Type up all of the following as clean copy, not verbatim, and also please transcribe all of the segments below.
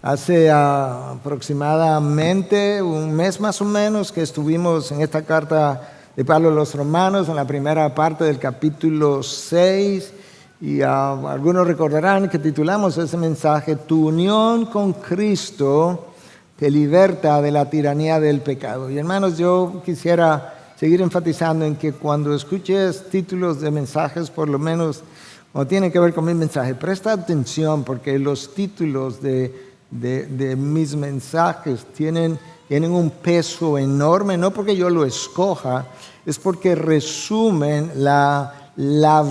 Hace aproximadamente un mes más o menos que estuvimos en esta carta de Pablo a los Romanos, en la primera parte del capítulo 6, y algunos recordarán que titulamos ese mensaje Tu unión con Cristo te liberta de la tiranía del pecado. Y hermanos, yo quisiera seguir enfatizando en que cuando escuches títulos de mensajes, por lo menos cuando tienen que ver con mi mensaje, presta atención, porque los títulos de mis mensajes tienen un peso enorme, no porque yo lo escoja, es porque resumen la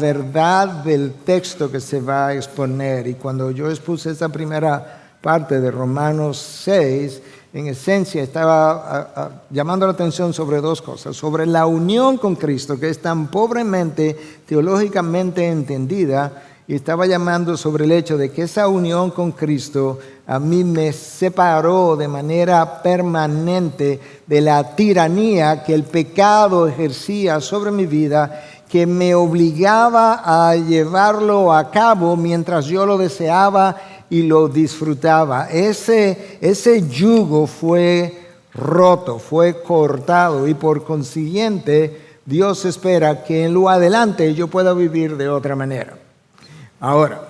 verdad del texto que se va a exponer. Y cuando yo expuse esa primera parte de Romanos 6, en esencia estaba llamando la atención sobre dos cosas: sobre la unión con Cristo, que es tan pobremente teológicamente entendida, y estaba llamando sobre el hecho de que esa unión con Cristo a mí me separó de manera permanente de la tiranía que el pecado ejercía sobre mi vida, que me obligaba a llevarlo a cabo mientras yo lo deseaba y lo disfrutaba. Ese yugo fue roto, fue cortado, y por consiguiente Dios espera que en lo adelante yo pueda vivir de otra manera. Ahora,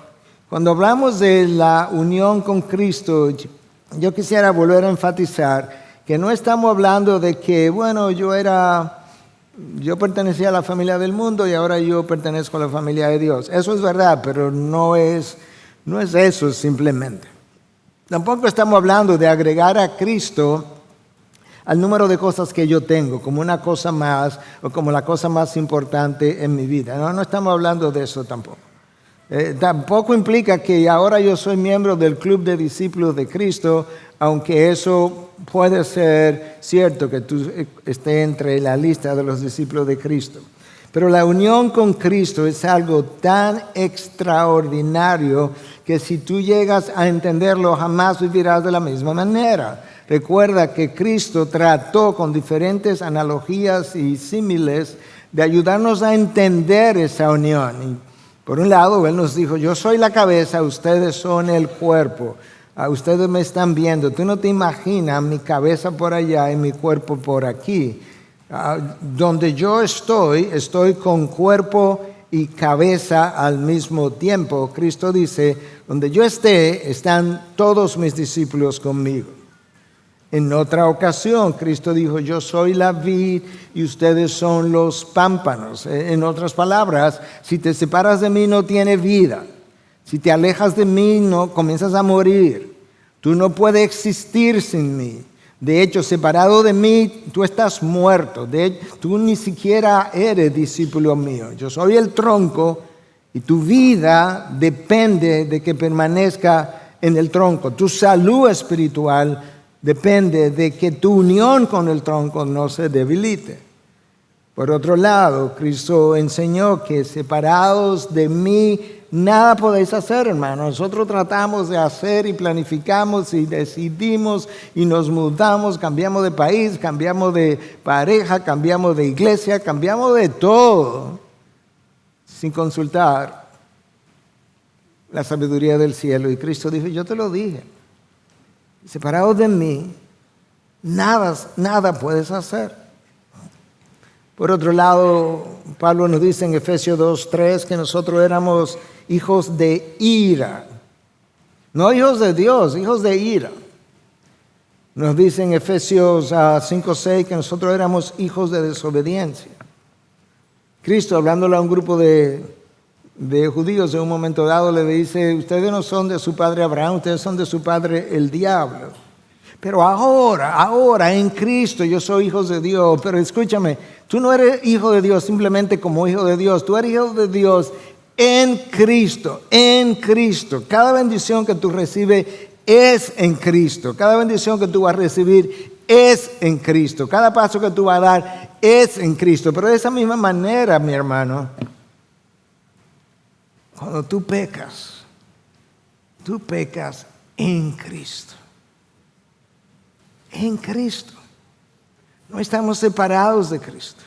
cuando hablamos de la unión con Cristo, yo quisiera volver a enfatizar que no estamos hablando de que, bueno, yo pertenecía a la familia del mundo y ahora yo pertenezco a la familia de Dios. Eso es verdad, pero no es eso simplemente. Tampoco estamos hablando de agregar a Cristo al número de cosas que yo tengo, como una cosa más o como la cosa más importante en mi vida. No estamos hablando de eso tampoco. Tampoco implica que ahora yo soy miembro del club de discípulos de Cristo, aunque eso puede ser cierto que tú estés entre la lista de los discípulos de Cristo. Pero la unión con Cristo es algo tan extraordinario que si tú llegas a entenderlo, jamás vivirás de la misma manera. Recuerda que Cristo trató con diferentes analogías y símiles de ayudarnos a entender esa unión. Y por un lado, Él nos dijo: yo soy la cabeza, ustedes son el cuerpo. Ustedes me están viendo. Tú no te imaginas mi cabeza por allá y mi cuerpo por aquí. Donde yo estoy con cuerpo y cabeza al mismo tiempo. Cristo dice: donde yo esté, están todos mis discípulos conmigo. En otra ocasión, Cristo dijo: yo soy la vid y ustedes son los pámpanos. En otras palabras, si te separas de mí, no tienes vida. Si te alejas de mí, no comienzas a morir. Tú no puedes existir sin mí. De hecho, separado de mí, tú estás muerto. Tú ni siquiera eres discípulo mío. Yo soy el tronco y tu vida depende de que permanezca en el tronco. Tu salud espiritual depende de que tu unión con el tronco no se debilite. Por otro lado, Cristo enseñó que separados de mí nada podéis hacer, hermano. Nosotros tratamos de hacer y planificamos y decidimos y nos mudamos, cambiamos de país, cambiamos de pareja, cambiamos de iglesia, cambiamos de todo sin consultar la sabiduría del cielo. Y Cristo dijo: yo te lo dije. Separados de mí, nada puedes hacer. Por otro lado, Pablo nos dice en Efesios 2:3 que nosotros éramos hijos de ira. No hijos de Dios, hijos de ira. Nos dice en Efesios 5:6 que nosotros éramos hijos de desobediencia. Cristo, hablándole a un grupo de judíos en un momento dado, le dice: ustedes no son de su padre Abraham, ustedes son de su padre el diablo. Pero ahora en Cristo yo soy hijo de Dios. Pero escúchame, tú no eres hijo de Dios simplemente como hijo de Dios. Tú eres hijo de Dios en Cristo, en Cristo. Cada bendición que tú recibes es en Cristo. Cada bendición que tú vas a recibir es en Cristo. Cada paso que tú vas a dar es en Cristo. Pero de esa misma manera, mi hermano, cuando tú pecas en Cristo. En Cristo. No estamos separados de Cristo.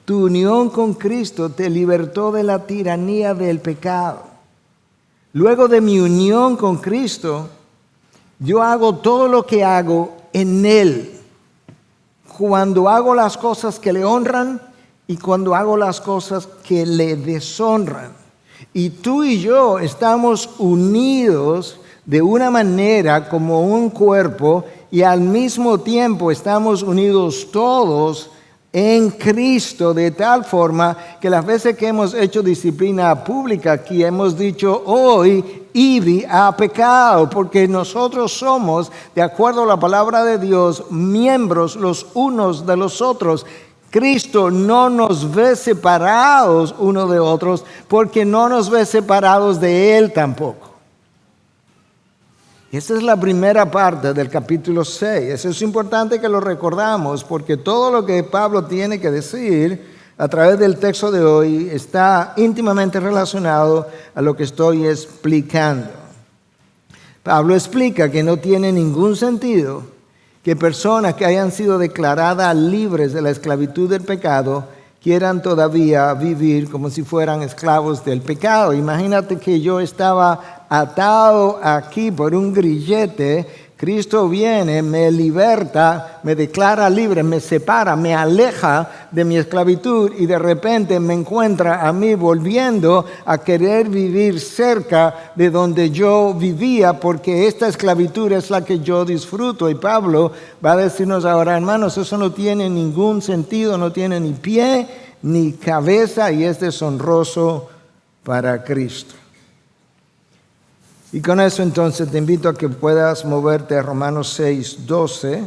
Tu unión con Cristo te libertó de la tiranía del pecado. Luego de mi unión con Cristo, Yo hago todo lo que hago en Él. Cuando hago las cosas que le honran y cuando hago las cosas que le deshonran. Y tú y yo estamos unidos de una manera como un cuerpo y al mismo tiempo estamos unidos todos en Cristo, de tal forma que las veces que hemos hecho disciplina pública aquí hemos dicho hoy Ibi ha pecado, porque nosotros somos, de acuerdo a la palabra de Dios, miembros los unos de los otros. Cristo no nos ve separados unos de otros, porque no nos ve separados de Él tampoco. Esta es la primera parte del capítulo 6. Eso es importante que lo recordamos, porque todo lo que Pablo tiene que decir a través del texto de hoy está íntimamente relacionado a lo que estoy explicando. Pablo explica que no tiene ningún sentido que personas que hayan sido declaradas libres de la esclavitud del pecado quieran todavía vivir como si fueran esclavos del pecado. Imagínate que yo estaba atado aquí por un grillete. Cristo viene, me liberta, me declara libre, me separa, me aleja de mi esclavitud y de repente me encuentra a mí volviendo a querer vivir cerca de donde yo vivía, porque esta esclavitud es la que yo disfruto. Y Pablo va a decirnos ahora, hermanos, eso no tiene ningún sentido, no tiene ni pie ni cabeza y es deshonroso para Cristo. Y con eso entonces te invito a que puedas moverte a Romanos 6:12.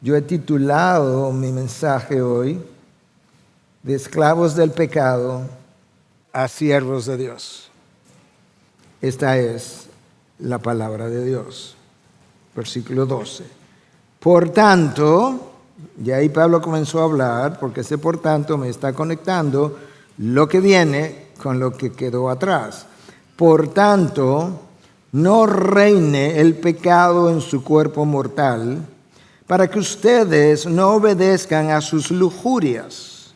Yo he titulado mi mensaje hoy, de esclavos del pecado a siervos de Dios. Esta es la palabra de Dios. Versículo 12. Por tanto, y ahí Pablo comenzó a hablar, porque ese por tanto me está conectando lo que viene con lo que quedó atrás. Por tanto, no reine el pecado en su cuerpo mortal, para que ustedes no obedezcan a sus lujurias,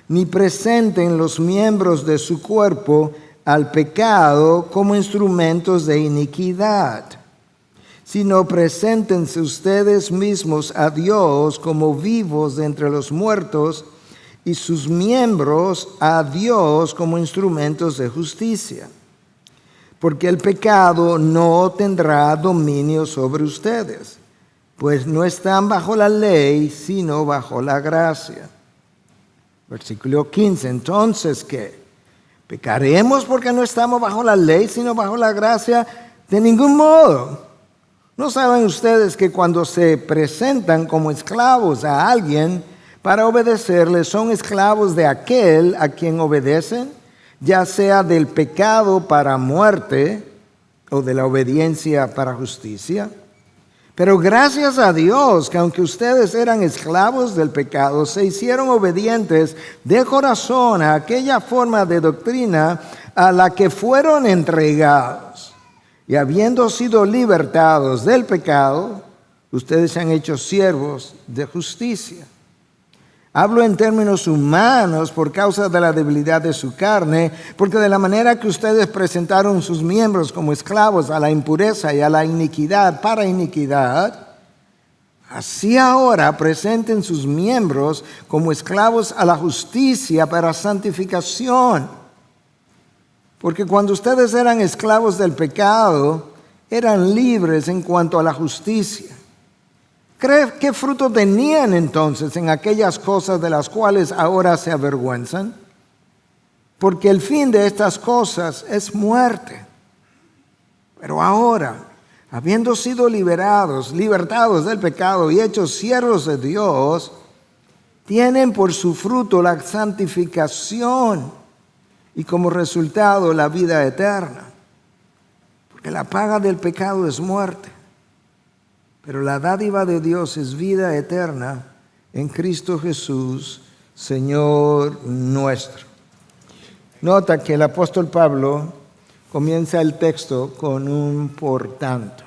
ni presenten los miembros de su cuerpo al pecado como instrumentos de iniquidad, sino preséntense ustedes mismos a Dios como vivos de entre los muertos y sus miembros a Dios como instrumentos de justicia. Porque el pecado no tendrá dominio sobre ustedes, pues no están bajo la ley, sino bajo la gracia. Versículo 15, entonces, ¿qué? ¿Pecaremos porque no estamos bajo la ley, sino bajo la gracia? De ningún modo. ¿No saben ustedes que cuando se presentan como esclavos a alguien para obedecerle, son esclavos de aquel a quien obedecen? Ya sea del pecado para muerte o de la obediencia para justicia. Pero gracias a Dios que aunque ustedes eran esclavos del pecado, se hicieron obedientes de corazón a aquella forma de doctrina a la que fueron entregados. Y habiendo sido libertados del pecado, ustedes se han hecho siervos de justicia. Hablo en términos humanos por causa de la debilidad de su carne, porque de la manera que ustedes presentaron sus miembros como esclavos a la impureza y a la iniquidad para iniquidad, así ahora presenten sus miembros como esclavos a la justicia para santificación. Porque cuando ustedes eran esclavos del pecado, eran libres en cuanto a la justicia. ¿Qué fruto tenían entonces en aquellas cosas de las cuales ahora se avergüenzan? Porque el fin de estas cosas es muerte. Pero ahora, habiendo sido libertados del pecado y hechos siervos de Dios, tienen por su fruto la santificación y como resultado la vida eterna. Porque la paga del pecado es muerte. Pero la dádiva de Dios es vida eterna en Cristo Jesús, Señor nuestro. Nota que el apóstol Pablo comienza el texto con un por tanto.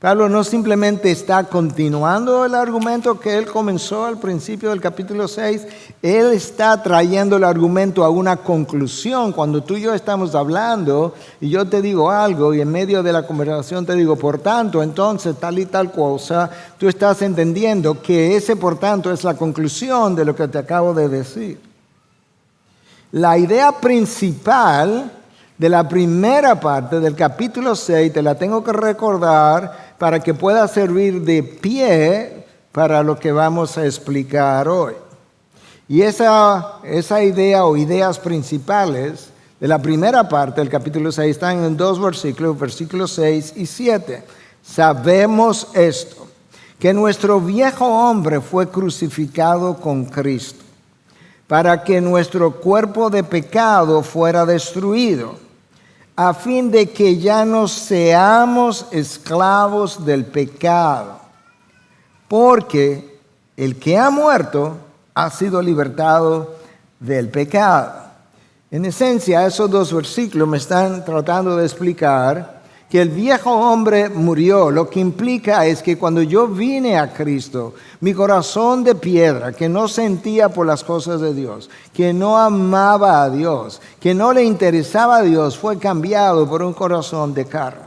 Pablo no simplemente está continuando el argumento que él comenzó al principio del capítulo 6, él está trayendo el argumento a una conclusión. Cuando tú y yo estamos hablando y yo te digo algo y en medio de la conversación te digo, por tanto, entonces tal y tal cosa, tú estás entendiendo que ese por tanto es la conclusión de lo que te acabo de decir. La idea principal de la primera parte del capítulo 6, te la tengo que recordar para que pueda servir de pie para lo que vamos a explicar hoy. Y esa idea o ideas principales de la primera parte del capítulo 6 están en dos versículos, versículos 6 y 7. Sabemos esto, que nuestro viejo hombre fue crucificado con Cristo, para que nuestro cuerpo de pecado fuera destruido, a fin de que ya no seamos esclavos del pecado, porque el que ha muerto ha sido libertado del pecado. En esencia, esos dos versículos me están tratando de explicar que el viejo hombre murió. Lo que implica es que cuando yo vine a Cristo, mi corazón de piedra, que no sentía por las cosas de Dios, que no amaba a Dios, que no le interesaba a Dios, fue cambiado por un corazón de carne.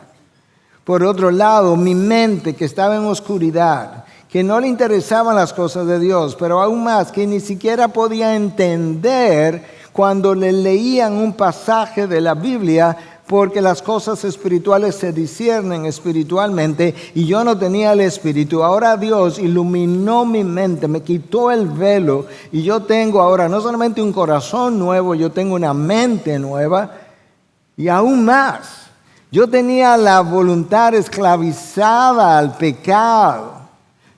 Por otro lado, mi mente, que estaba en oscuridad, que no le interesaban las cosas de Dios, pero aún más, que ni siquiera podía entender cuando le leían un pasaje de la Biblia, porque las cosas espirituales se disciernen espiritualmente y yo no tenía el espíritu. Ahora Dios iluminó mi mente, me quitó el velo y yo tengo ahora no solamente un corazón nuevo, yo tengo una mente nueva y aún más. Yo tenía la voluntad esclavizada al pecado.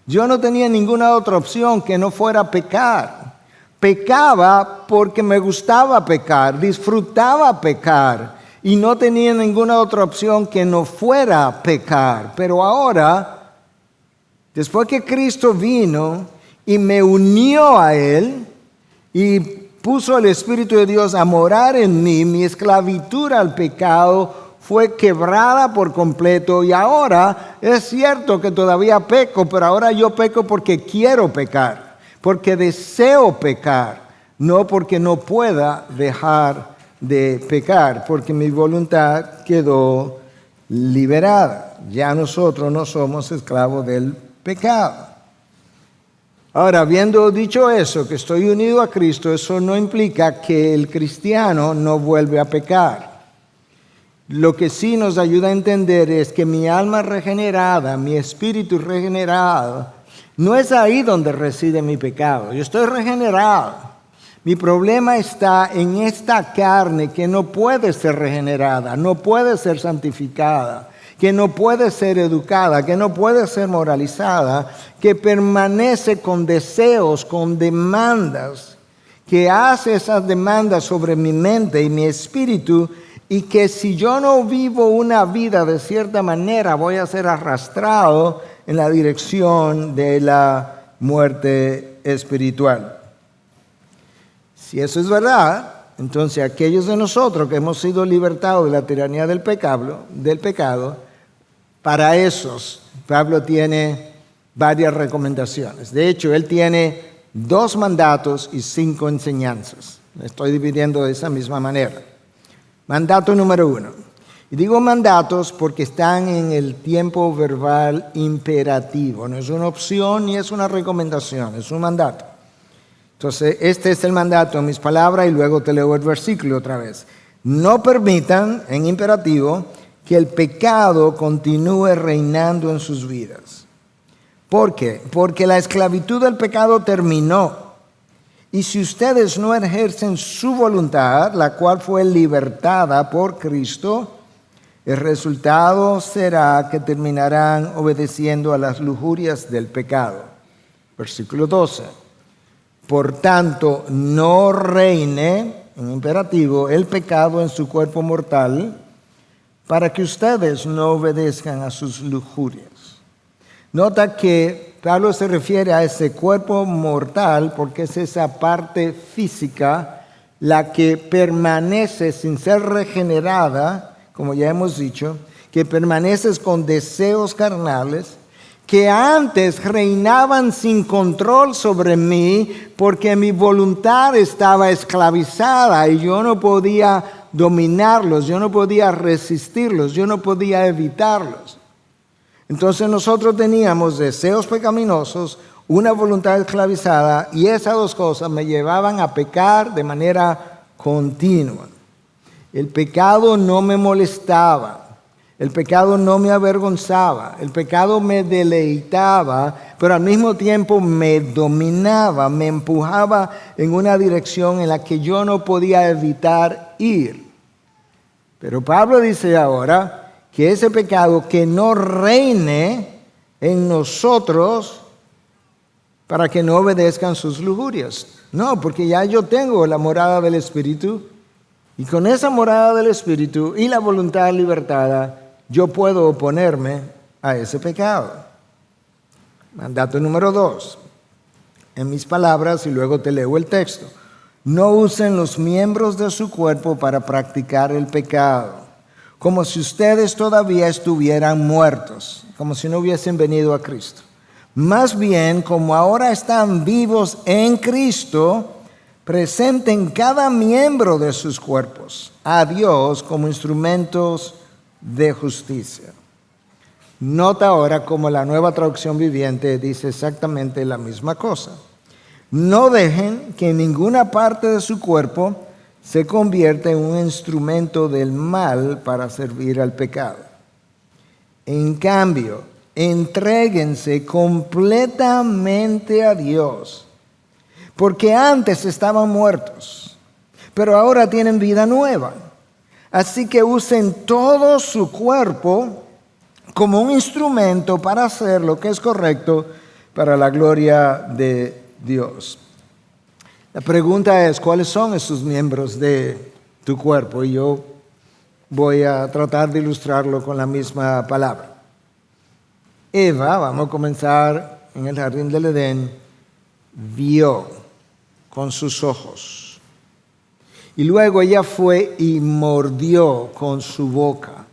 Yo no tenía ninguna otra opción que no fuera pecar. Pecaba porque me gustaba pecar, disfrutaba pecar. Y no tenía ninguna otra opción que no fuera pecar. Pero ahora, después que Cristo vino y me unió a Él y puso el Espíritu de Dios a morar en mí, mi esclavitud al pecado fue quebrada por completo. Y ahora es cierto que todavía peco, pero ahora yo peco porque quiero pecar, porque deseo pecar, no porque no pueda dejar de pecar, porque mi voluntad quedó liberada. Ya nosotros no somos esclavos del pecado. Ahora, habiendo dicho eso, que estoy unido a Cristo, eso no implica que el cristiano no vuelve a pecar. Lo que sí nos ayuda a entender es que mi alma regenerada, mi espíritu regenerado, no es ahí donde reside mi pecado. Yo estoy regenerado. Mi problema está en esta carne que no puede ser regenerada, no puede ser santificada, que no puede ser educada, que no puede ser moralizada, que permanece con deseos, con demandas, que hace esas demandas sobre mi mente y mi espíritu, y que si yo no vivo una vida de cierta manera voy a ser arrastrado en la dirección de la muerte espiritual. Si eso es verdad, entonces aquellos de nosotros que hemos sido libertados de la tiranía del pecado, para esos Pablo tiene varias recomendaciones. De hecho, él tiene 2 mandatos y 5 enseñanzas. Estoy dividiendo de esa misma manera. Mandato número 1. Y digo mandatos porque están en el tiempo verbal imperativo. No es una opción ni es una recomendación, es un mandato. Entonces, este es el mandato en mis palabras y luego te leo el versículo otra vez. No permitan, en imperativo, que el pecado continúe reinando en sus vidas. ¿Por qué? Porque la esclavitud del pecado terminó. Y si ustedes no ejercen su voluntad, la cual fue libertada por Cristo, el resultado será que terminarán obedeciendo a las lujurias del pecado. Versículo 12. Por tanto, no reine, en imperativo, el pecado en su cuerpo mortal, para que ustedes no obedezcan a sus lujurias. Nota que Pablo se refiere a ese cuerpo mortal porque es esa parte física la que permanece sin ser regenerada, como ya hemos dicho, que permaneces con deseos carnales, que antes reinaban sin control sobre mí, porque mi voluntad estaba esclavizada y yo no podía dominarlos, yo no podía resistirlos, yo no podía evitarlos. Entonces nosotros teníamos deseos pecaminosos, una voluntad esclavizada, y esas dos cosas me llevaban a pecar de manera continua. El pecado no me molestaba. El pecado no me avergonzaba, el pecado me deleitaba, pero al mismo tiempo me dominaba, me empujaba en una dirección en la que yo no podía evitar ir. Pero Pablo dice ahora que ese pecado que no reine en nosotros para que no obedezcan sus lujurias. No, porque ya yo tengo la morada del Espíritu, y con esa morada del Espíritu y la voluntad libertada, yo puedo oponerme a ese pecado. Mandato número 2. En mis palabras, y luego te leo el texto. No usen los miembros de su cuerpo para practicar el pecado, como si ustedes todavía estuvieran muertos, como si no hubiesen venido a Cristo. Más bien, como ahora están vivos en Cristo, presenten cada miembro de sus cuerpos a Dios como instrumentos de justicia. Nota ahora como la Nueva Traducción Viviente dice exactamente la misma cosa. No dejen que ninguna parte de su cuerpo se convierta en un instrumento del mal para servir al pecado. En cambio, entréguense completamente a Dios, porque antes estaban muertos, pero ahora tienen vida nueva. Así que usen todo su cuerpo como un instrumento para hacer lo que es correcto para la gloria de Dios. La pregunta es, ¿cuáles son esos miembros de tu cuerpo? Y yo voy a tratar de ilustrarlo con la misma palabra. Eva, vamos a comenzar en el jardín del Edén, vio con sus ojos. Y luego ella fue y mordió con su boca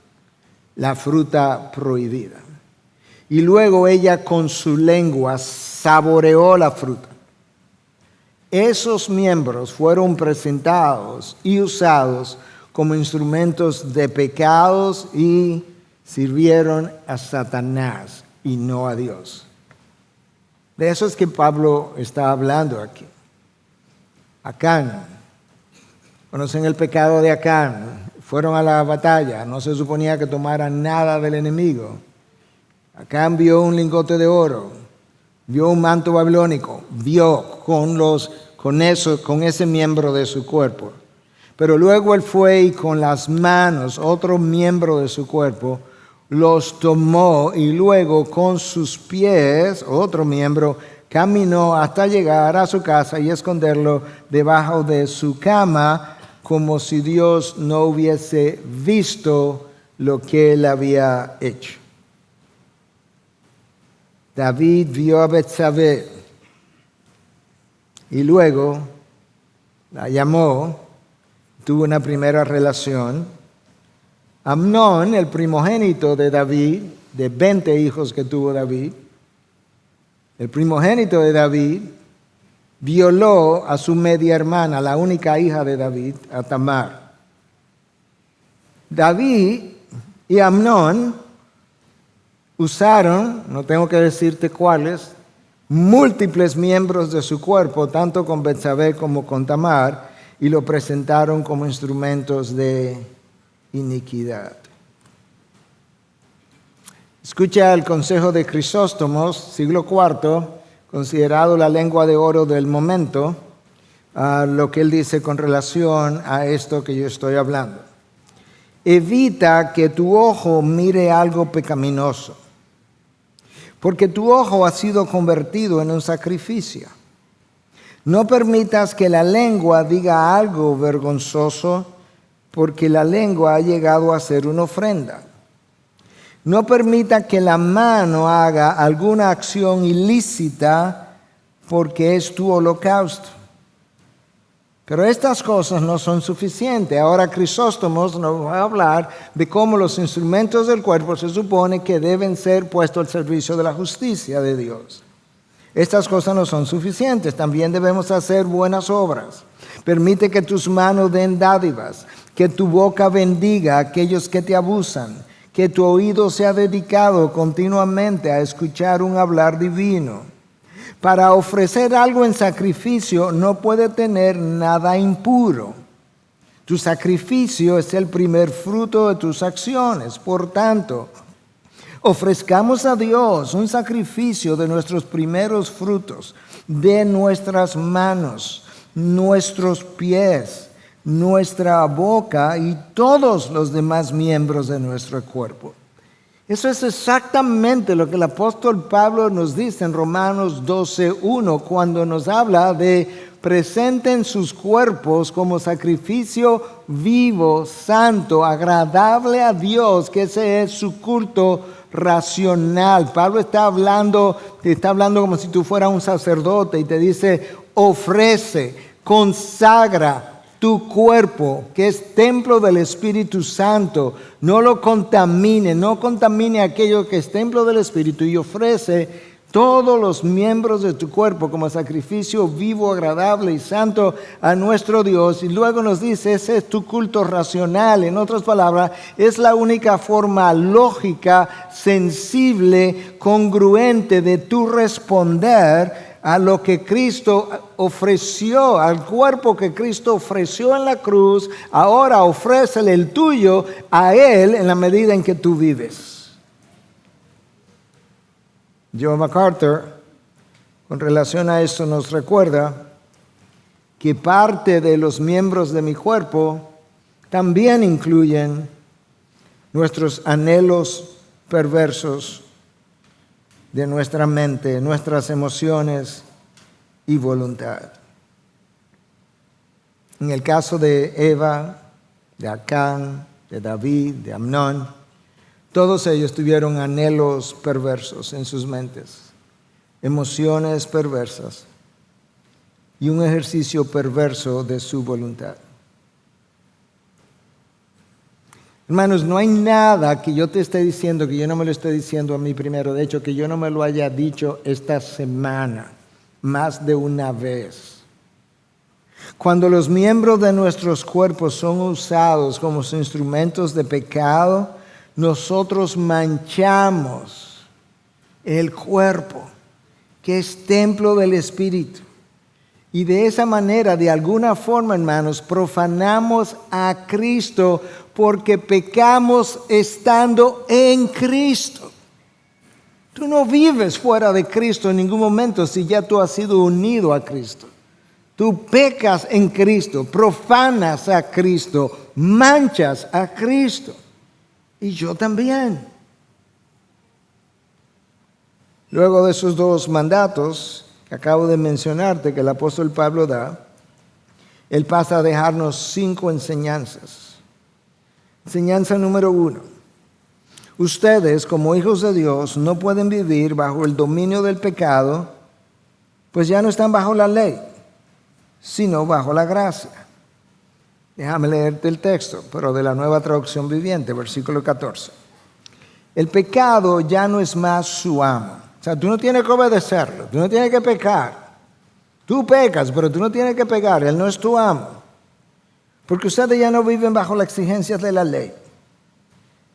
la fruta prohibida. Y luego ella con su lengua saboreó la fruta. Esos miembros fueron presentados y usados como instrumentos de pecados y sirvieron a Satanás y no a Dios. De eso es que Pablo está hablando aquí. Acán. Conocen el pecado de Acán. Fueron a la batalla. No se suponía que tomaran nada del enemigo. Acán vio un lingote de oro. Vio un manto babilónico. Vio con ese miembro de su cuerpo. Pero luego él fue y con las manos, otro miembro de su cuerpo, los tomó y luego con sus pies, otro miembro, caminó hasta llegar a su casa y esconderlo debajo de su cama, como si Dios no hubiese visto lo que él había hecho. David vio a Betsabé y luego la llamó, tuvo una primera relación. Amnón, el primogénito de David, de 20 hijos que tuvo David, el primogénito de David, violó a su media hermana, la única hija de David, a Tamar. David y Amnón usaron, no tengo que decirte cuáles, múltiples miembros de su cuerpo, tanto con Betsabé como con Tamar, y lo presentaron como instrumentos de iniquidad. Escucha el consejo de Crisóstomo, siglo IV, considerado la lengua de oro del momento, lo que él dice con relación a esto que yo estoy hablando. Evita que tu ojo mire algo pecaminoso, porque tu ojo ha sido convertido en un sacrificio. No permitas que la lengua diga algo vergonzoso, porque la lengua ha llegado a ser una ofrenda. No permita que la mano haga alguna acción ilícita, porque es tu holocausto. Pero estas cosas no son suficientes. Ahora Crisóstomo nos va a hablar de cómo los instrumentos del cuerpo se supone que deben ser puestos al servicio de la justicia de Dios. Estas cosas no son suficientes. También debemos hacer buenas obras. Permite que tus manos den dádivas, que tu boca bendiga a aquellos que te abusan, que tu oído sea dedicado continuamente a escuchar un hablar divino. Para ofrecer algo en sacrificio no puede tener nada impuro. Tu sacrificio es el primer fruto de tus acciones. Por tanto, ofrezcamos a Dios un sacrificio de nuestros primeros frutos, de nuestras manos, nuestros pies, nuestra boca y todos los demás miembros de nuestro cuerpo. Eso es exactamente lo que el apóstol Pablo nos dice en Romanos 12:1 cuando nos habla de presenten sus cuerpos como sacrificio vivo, santo, agradable a Dios, que ese es su culto racional. Pablo está hablando como si tú fueras un sacerdote y te dice, ofrece, consagra tu cuerpo, que es templo del Espíritu Santo. No lo contamine, no contamine aquello que es templo del Espíritu, y ofrece todos los miembros de tu cuerpo como sacrificio vivo, agradable y santo a nuestro Dios. Y luego nos dice, ese es tu culto racional. En otras palabras, es la única forma lógica, sensible, congruente de tu responder a lo que Cristo ofreció, al cuerpo que Cristo ofreció en la cruz. Ahora ofrécele el tuyo a Él en la medida en que tú vives. John MacArthur, con relación a esto, nos recuerda que parte de los miembros de mi cuerpo también incluyen nuestros anhelos perversos de nuestra mente, nuestras emociones y voluntad. En el caso de Eva, de Acán, de David, de Amnón, todos ellos tuvieron anhelos perversos en sus mentes, emociones perversas y un ejercicio perverso de su voluntad. Hermanos, no hay nada que yo te esté diciendo que yo no me lo esté diciendo a mí primero. De hecho, que yo no me lo haya dicho esta semana más de una vez. Cuando los miembros de nuestros cuerpos son usados como instrumentos de pecado, nosotros manchamos el cuerpo, que es templo del Espíritu. Y de esa manera, de alguna forma, hermanos, profanamos a Cristo porque pecamos estando en Cristo. Tú no vives fuera de Cristo en ningún momento si ya tú has sido unido a Cristo. Tú pecas en Cristo, profanas a Cristo, manchas a Cristo. Y yo también. Luego de esos dos mandatos que acabo de mencionarte, que el apóstol Pablo da, él pasa a dejarnos 5 enseñanzas. Enseñanza número 1. Ustedes, como hijos de Dios, no pueden vivir bajo el dominio del pecado, pues ya no están bajo la ley, sino bajo la gracia. Déjame leerte el texto, pero de la Nueva Traducción Viviente, versículo 14. El pecado ya no es más su amo. O sea, tú no tienes que obedecerlo, tú no tienes que pecar. Tú pecas, pero tú no tienes que pecar, Él no es tu amo. Porque ustedes ya no viven bajo las exigencias de la ley.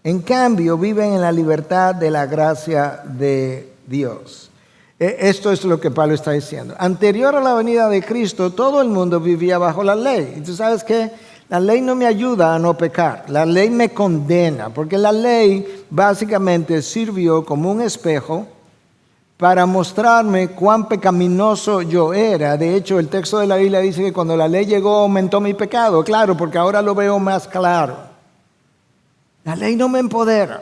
En cambio, viven en la libertad de la gracia de Dios. Esto es lo que Pablo está diciendo. Anterior a la venida de Cristo, todo el mundo vivía bajo la ley. Y tú sabes que la ley no me ayuda a no pecar. La ley me condena, porque la ley básicamente sirvió como un espejo para mostrarme cuán pecaminoso yo era. De hecho, el texto de la Biblia dice que cuando la ley llegó aumentó mi pecado. Claro, porque ahora lo veo más claro. La ley no me empodera.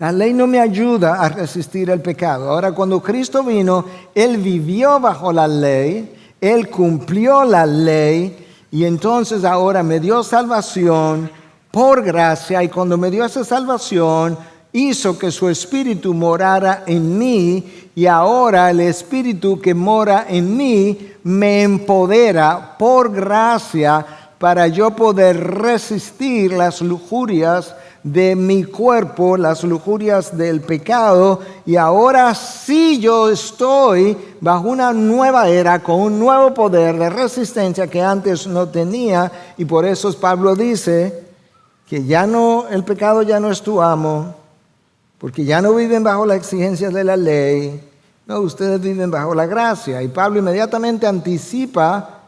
La ley no me ayuda a resistir el pecado. Ahora, cuando Cristo vino, Él vivió bajo la ley, Él cumplió la ley, y entonces ahora me dio salvación por gracia, y cuando me dio esa salvación, hizo que su Espíritu morara en mí, y ahora el Espíritu que mora en mí me empodera por gracia para yo poder resistir las lujurias de mi cuerpo, las lujurias del pecado, y ahora sí yo estoy bajo una nueva era con un nuevo poder de resistencia que antes no tenía, y por eso Pablo dice que ya no, el pecado ya no es tu amo, porque ya no viven bajo las exigencias de la ley, no, ustedes viven bajo la gracia. Y Pablo inmediatamente anticipa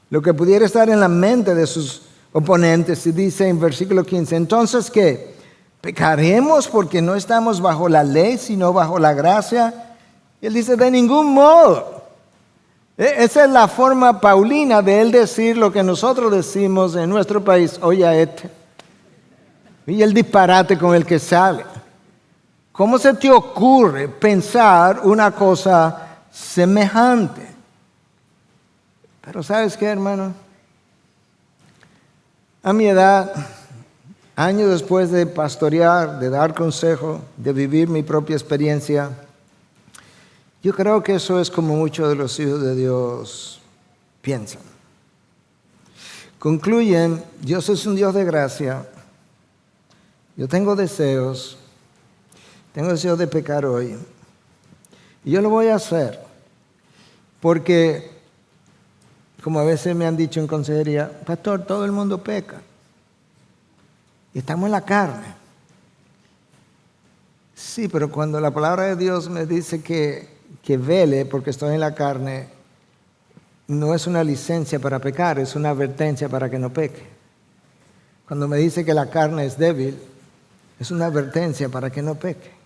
lo que pudiera estar en la mente de sus oponentes y dice en versículo 15, entonces ¿qué? ¿Pecaremos porque no estamos bajo la ley sino bajo la gracia? Y él dice, de ningún modo. Esa es la forma paulina de él decir lo que nosotros decimos en nuestro país, oye este, y el disparate con el que sale. ¿Cómo se te ocurre pensar una cosa semejante? Pero ¿sabes qué, hermano? A mi edad, años después de pastorear, de dar consejo, de vivir mi propia experiencia, yo creo que eso es como muchos de los hijos de Dios piensan. Concluyen, Dios es un Dios de gracia. Yo tengo deseos de pecar hoy. Y yo lo voy a hacer. Porque, como a veces me han dicho en consejería, pastor, todo el mundo peca. Y estamos en la carne. Sí, pero cuando la palabra de Dios me dice que vele porque estoy en la carne, no es una licencia para pecar, es una advertencia para que no peque. Cuando me dice que la carne es débil, es una advertencia para que no peque.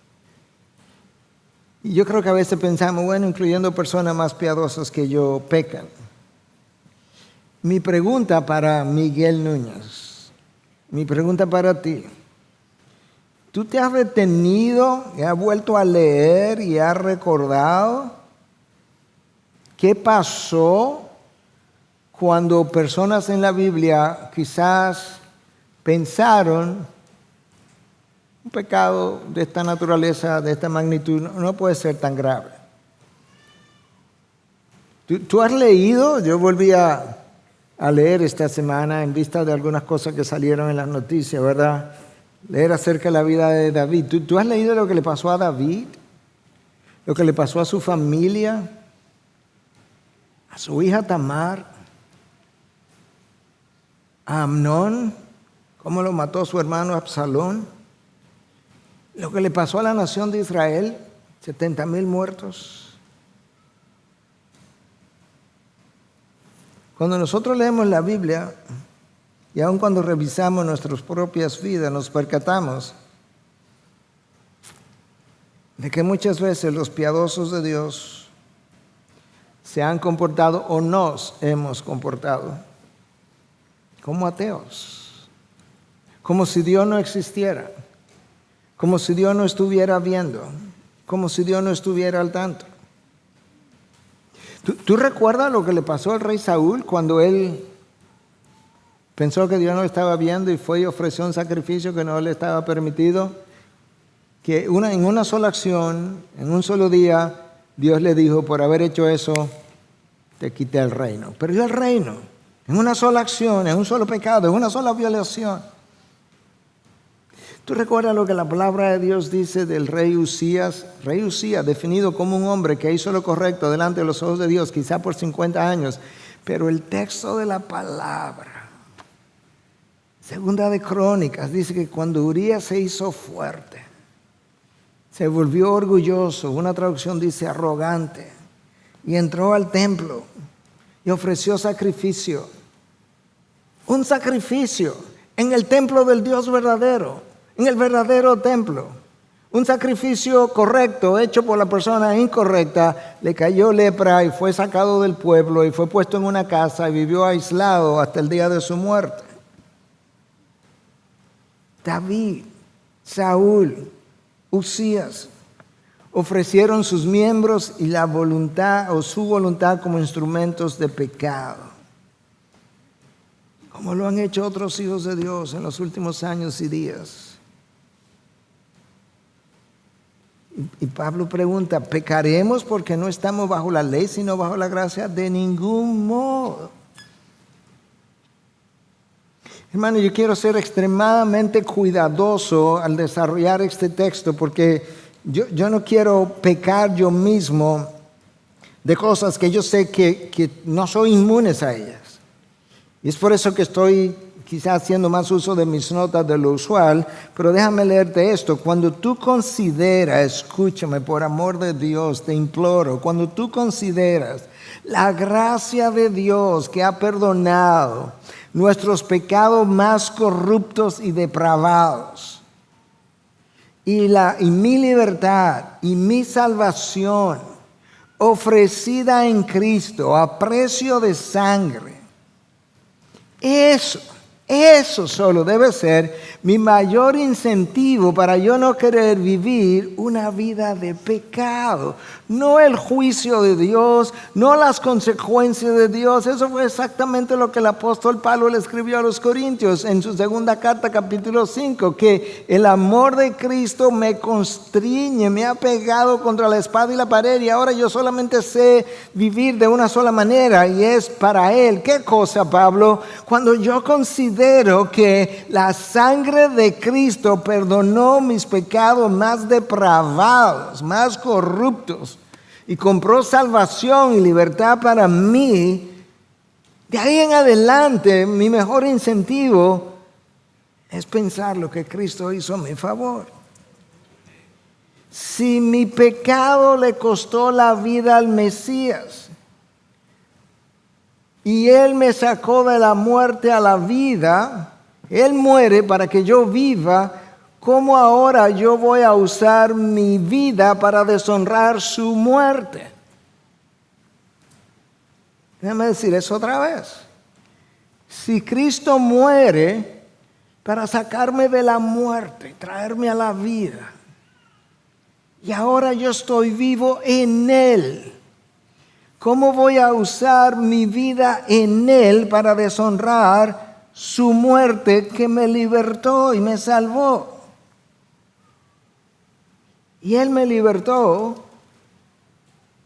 Y yo creo que a veces pensamos, bueno, incluyendo personas más piadosas que yo, pecan. Mi pregunta para Miguel Núñez, mi pregunta para ti, ¿tú te has detenido y has vuelto a leer y has recordado qué pasó cuando personas en la Biblia quizás pensaron un pecado de esta naturaleza, de esta magnitud, no puede ser tan grave? ¿Tú has leído? Yo volví a leer esta semana en vista de algunas cosas que salieron en las noticias, ¿verdad? Leer acerca de la vida de David. ¿Tú has leído lo que le pasó a David? Lo que le pasó a su familia, a su hija Tamar, a Amnón, cómo lo mató su hermano Absalón. Lo que le pasó a la nación de Israel, 70,000 muertos. Cuando nosotros leemos la Biblia, y aun cuando revisamos nuestras propias vidas, nos percatamos de que muchas veces los piadosos de Dios se han comportado o nos hemos comportado como ateos, como si Dios no existiera, como si Dios no estuviera viendo, como si Dios no estuviera al tanto. ¿Tú recuerdas lo que le pasó al rey Saúl cuando él pensó que Dios no estaba viendo y fue y ofreció un sacrificio que no le estaba permitido? Que en una sola acción, en un solo día, Dios le dijo, por haber hecho eso, te quité el reino. Perdió el reino en una sola acción, en un solo pecado, en una sola violación. ¿Tú recuerdas lo que la palabra de Dios dice del rey Usías? Rey Usías, definido como un hombre que hizo lo correcto delante de los ojos de Dios, quizá por 50 años. Pero el texto de la palabra, Segunda de Crónicas, dice que cuando Urías se hizo fuerte, se volvió orgulloso, una traducción dice arrogante, y entró al templo y ofreció sacrificio. Un sacrificio en el templo del Dios verdadero. En el verdadero templo, un sacrificio correcto hecho por la persona incorrecta, le cayó lepra y fue sacado del pueblo y fue puesto en una casa y vivió aislado hasta el día de su muerte. David, Saúl, Usías ofrecieron sus miembros y la voluntad o su voluntad como instrumentos de pecado, como lo han hecho otros hijos de Dios en los últimos años y días. Y Pablo pregunta, ¿pecaremos porque no estamos bajo la ley, sino bajo la gracia? De ningún modo. Hermano, yo quiero ser extremadamente cuidadoso al desarrollar este texto porque yo no quiero pecar yo mismo de cosas que yo sé que no soy inmunes a ellas. Y es por eso que estoy quizás haciendo más uso de mis notas de lo usual, pero déjame leerte esto. Cuando tú consideras, escúchame, por amor de Dios, te imploro, cuando tú consideras la gracia de Dios que ha perdonado nuestros pecados más corruptos y depravados, y mi libertad y mi salvación ofrecida en Cristo a precio de sangre, eso solo debe ser mi mayor incentivo para yo no querer vivir una vida de pecado. No el juicio de Dios, no las consecuencias de Dios. Eso fue exactamente lo que el apóstol Pablo le escribió a los Corintios en su segunda carta, capítulo 5, que el amor de Cristo me constriñe, me ha pegado contra la espada y la pared, y ahora yo solamente sé vivir de una sola manera, y es para Él. ¿Qué cosa, Pablo? Cuando yo considero que la sangre de Cristo perdonó mis pecados más depravados, más corruptos, y compró salvación y libertad para mí, de ahí en adelante mi mejor incentivo es pensar lo que Cristo hizo a mi favor. Si mi pecado le costó la vida al Mesías y Él me sacó de la muerte a la vida, Él muere para que yo viva, ¿cómo ahora yo voy a usar mi vida para deshonrar su muerte? Déjame decir eso otra vez. Si Cristo muere para sacarme de la muerte, traerme a la vida, y ahora yo estoy vivo en Él, ¿cómo voy a usar mi vida en Él para deshonrar su muerte que me libertó y me salvó? Y Él me libertó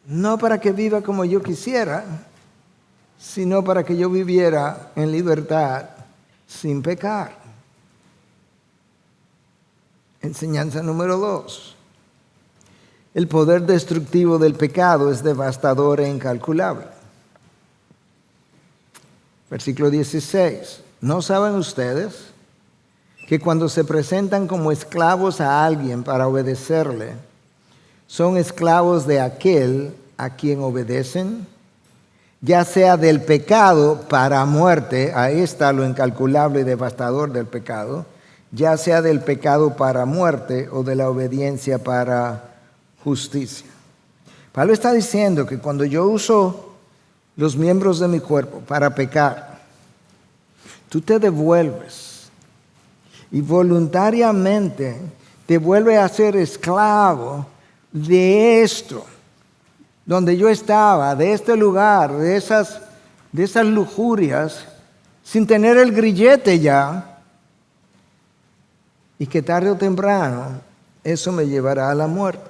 no para que viva como yo quisiera, sino para que yo viviera en libertad sin pecar. Enseñanza número 2. El poder destructivo del pecado es devastador e incalculable. Versículo 16. ¿No saben ustedes que cuando se presentan como esclavos a alguien para obedecerle, son esclavos de aquel a quien obedecen? Ya sea del pecado para muerte, ahí está lo incalculable y devastador del pecado, ya sea del pecado para muerte o de la obediencia para justicia. Pablo está diciendo que cuando yo uso los miembros de mi cuerpo para pecar, tú te devuelves y voluntariamente te vuelve a ser esclavo de esto, donde yo estaba, de este lugar, de esas lujurias, sin tener el grillete ya, y que tarde o temprano eso me llevará a la muerte.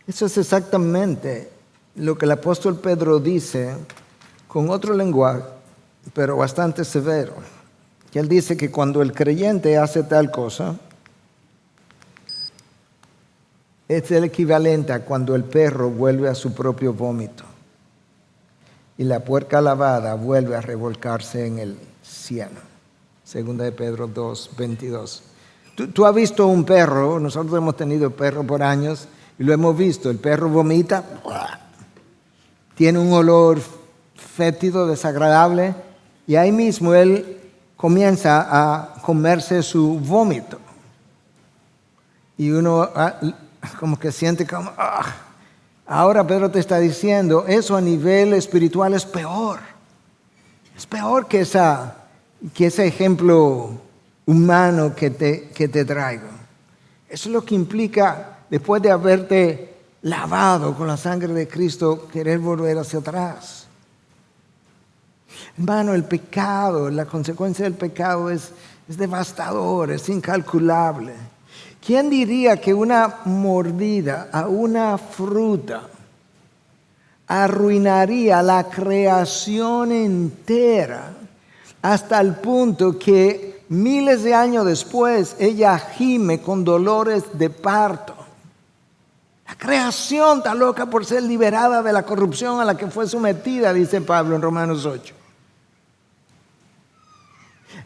Eso es exactamente lo que el apóstol Pedro dice con otro lenguaje, pero bastante severo. Que él dice que cuando el creyente hace tal cosa, es el equivalente a cuando el perro vuelve a su propio vómito y la puerca lavada vuelve a revolcarse en el cieno. Segunda de Pedro 2:22. Tú has visto un perro, nosotros hemos tenido perro por años y lo hemos visto. El perro vomita, tiene un olor fétido, desagradable, y ahí mismo él comienza a comerse su vómito. Y uno como que siente como, ahora Pedro te está diciendo, eso a nivel espiritual es peor. Es peor que ese ejemplo humano que te traigo. Eso es lo que implica, después de haberte lavado con la sangre de Cristo, querer volver hacia atrás. Hermano, el pecado, la consecuencia del pecado es devastador, es incalculable. ¿Quién diría que una mordida a una fruta arruinaría la creación entera hasta el punto que miles de años después ella gime con dolores de parto? La creación está loca por ser liberada de la corrupción a la que fue sometida, dice Pablo en Romanos 8.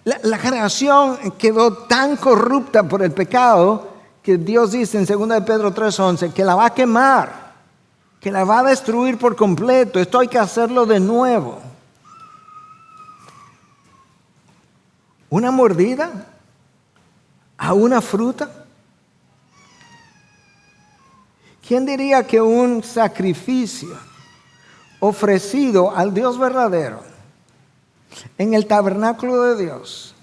La creación quedó tan corrupta por el pecado que Dios dice en 2 de Pedro 3:11 que la va a quemar, que la va a destruir por completo. Esto hay que hacerlo de nuevo. ¿Una mordida a una fruta? ¿Quién diría que un sacrificio ofrecido al Dios verdadero en el tabernáculo de Dios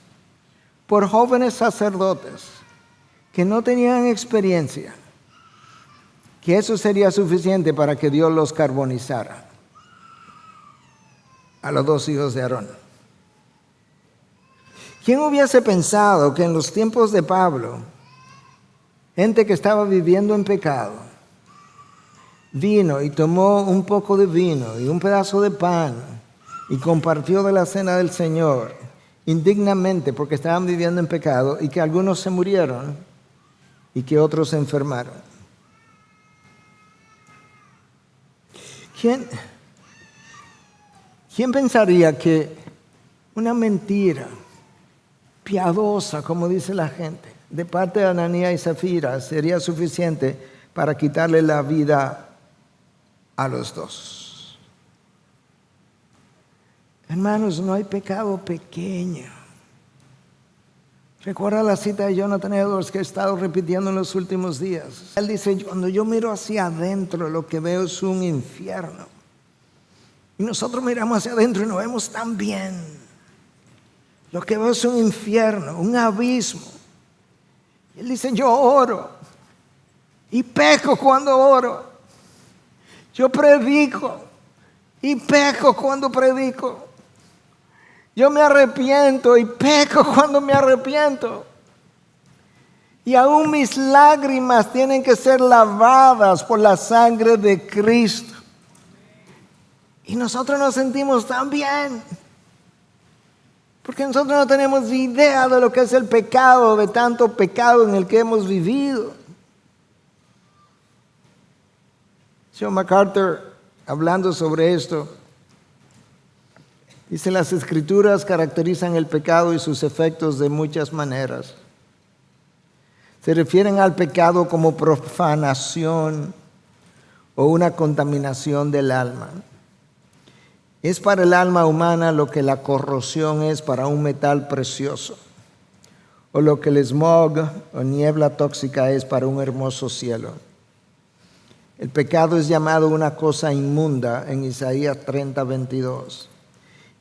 por jóvenes sacerdotes que no tenían experiencia, que eso sería suficiente para que Dios los carbonizara a los 2 hijos de Aarón? ¿Quién hubiese pensado que en los tiempos de Pablo, gente que estaba viviendo en pecado, vino y tomó un poco de vino y un pedazo de pan y compartió de la cena del Señor indignamente porque estaban viviendo en pecado, y que algunos se murieron y que otros se enfermaron? ¿Quién pensaría que una mentira piadosa, como dice la gente, de parte de Ananías y Zafira sería suficiente para quitarle la vida a los dos? Hermanos, no hay pecado pequeño. Recuerda la cita de Jonathan Edwards que he estado repitiendo en los últimos días. Él dice: cuando yo miro hacia adentro, lo que veo es un infierno. Y nosotros miramos hacia adentro y nos vemos tan bien. Lo que veo es un infierno, un abismo. Y él dice: yo oro y peco cuando oro. Yo predico y peco cuando predico. Yo me arrepiento y peco cuando me arrepiento. Y aún mis lágrimas tienen que ser lavadas por la sangre de Cristo. Y nosotros nos sentimos tan bien, porque nosotros no tenemos idea de lo que es el pecado, de tanto pecado en el que hemos vivido. John MacArthur, hablando sobre esto, dice: las Escrituras caracterizan el pecado y sus efectos de muchas maneras. Se refieren al pecado como profanación o una contaminación del alma. Es para el alma humana lo que la corrosión es para un metal precioso, o lo que el smog o niebla tóxica es para un hermoso cielo. El pecado es llamado una cosa inmunda en Isaías 30:22.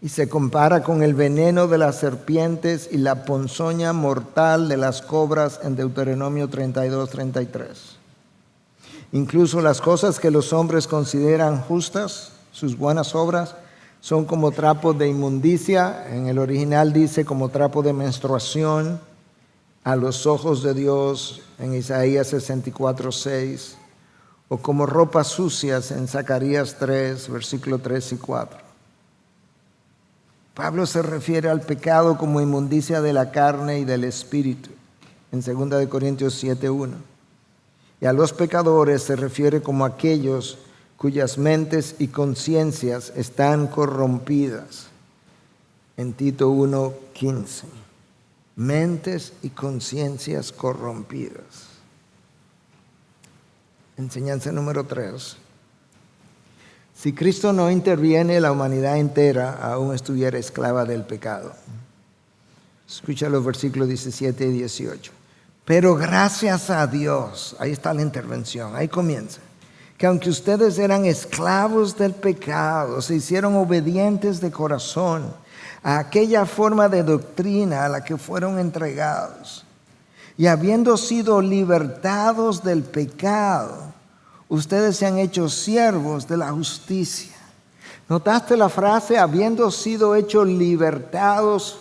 Y se compara con el veneno de las serpientes y la ponzoña mortal de las cobras en Deuteronomio 32:33. Incluso las cosas que los hombres consideran justas, sus buenas obras, son como trapos de inmundicia. En el original dice como trapo de menstruación a los ojos de Dios en Isaías 64:6. O como ropas sucias en Zacarías 3, versículos 3 y 4. Pablo se refiere al pecado como inmundicia de la carne y del espíritu, en 2 de Corintios 7:1. Y a los pecadores se refiere como aquellos cuyas mentes y conciencias están corrompidas, en Tito 1:15. Mentes y conciencias corrompidas. Enseñanza número 3. Si Cristo no interviene, la humanidad entera aún estuviera esclava del pecado. Escucha los versículos 17 y 18. Pero gracias a Dios, ahí está la intervención, ahí comienza, que aunque ustedes eran esclavos del pecado, se hicieron obedientes de corazón a aquella forma de doctrina a la que fueron entregados. Y habiendo sido libertados del pecado, ustedes se han hecho siervos de la justicia. ¿Notaste la frase? Habiendo sido hechos libertados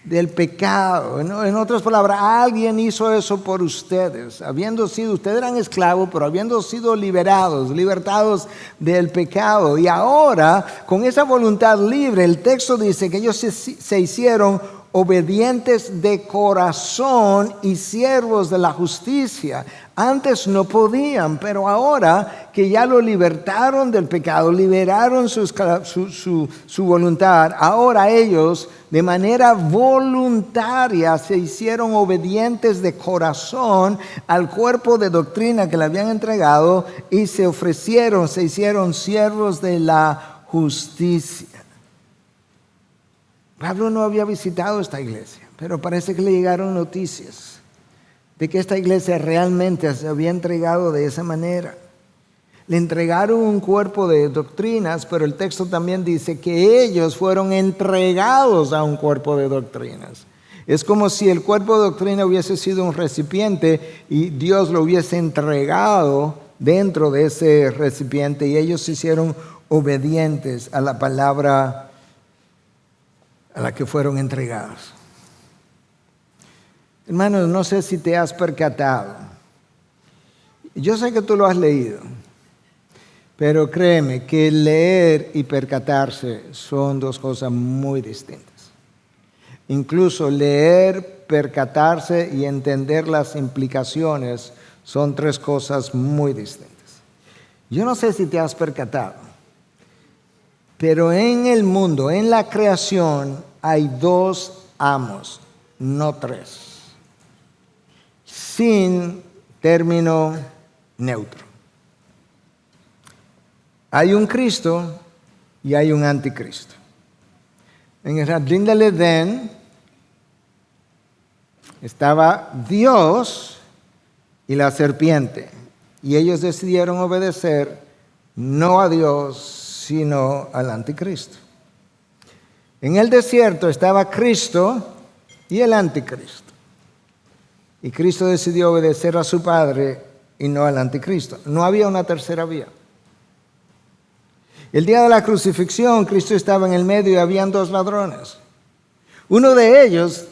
del pecado. En otras palabras, alguien hizo eso por ustedes. Ustedes eran esclavos, pero habiendo sido libertados del pecado. Y ahora, con esa voluntad libre, el texto dice que ellos se hicieron obedientes de corazón y siervos de la justicia. Antes no podían, pero ahora que ya lo libertaron del pecado, liberaron su voluntad, ahora ellos de manera voluntaria se hicieron obedientes de corazón al cuerpo de doctrina que le habían entregado y se hicieron siervos de la justicia. Pablo no había visitado esta iglesia, pero parece que le llegaron noticias de que esta iglesia realmente se había entregado de esa manera. Le entregaron un cuerpo de doctrinas, pero el texto también dice que ellos fueron entregados a un cuerpo de doctrinas. Es como si el cuerpo de doctrina hubiese sido un recipiente y Dios lo hubiese entregado dentro de ese recipiente y ellos se hicieron obedientes a la palabra a la que fueron entregados. Hermanos, no sé si te has percatado. Yo sé que tú lo has leído, pero créeme que leer y percatarse son dos cosas muy distintas. Incluso leer, percatarse y entender las implicaciones son tres cosas muy distintas. Yo no sé si te has percatado, pero en el mundo, en la creación, hay dos amos, no tres, sin término neutro. Hay un Cristo y hay un anticristo. En el jardín del Edén estaba Dios y la serpiente, y ellos decidieron obedecer no a Dios, sino al anticristo. En el desierto estaba Cristo y el anticristo. Y Cristo decidió obedecer a su Padre y no al anticristo. No había una tercera vía. El día de la crucifixión, Cristo estaba en el medio y habían dos ladrones. Uno de ellos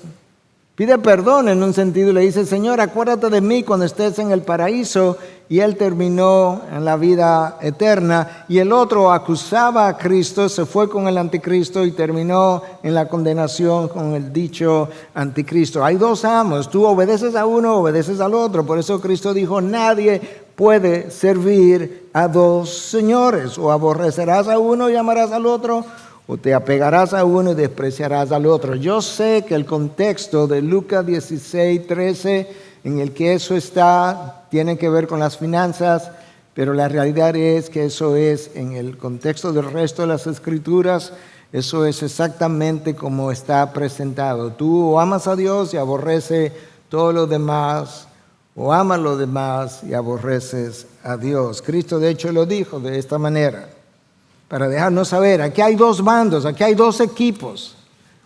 pide perdón en un sentido y le dice: Señor, acuérdate de mí cuando estés en el paraíso. Y él terminó en la vida eterna. Y el otro acusaba a Cristo, se fue con el anticristo y terminó en la condenación con el dicho anticristo. Hay dos amos, tú obedeces a uno, obedeces al otro. Por eso Cristo dijo: nadie puede servir a dos señores. O aborrecerás a uno y amarás al otro, o te apegarás a uno y despreciarás al otro. Yo sé que el contexto de Lucas 16:13, en el que eso está, tiene que ver con las finanzas, pero la realidad es que eso es, en el contexto del resto de las Escrituras, eso es exactamente como está presentado. Tú o amas a Dios y aborreces todo lo demás, o amas lo demás y aborreces a Dios. Cristo de hecho lo dijo de esta manera, para dejarnos saber: aquí hay dos bandos, aquí hay dos equipos,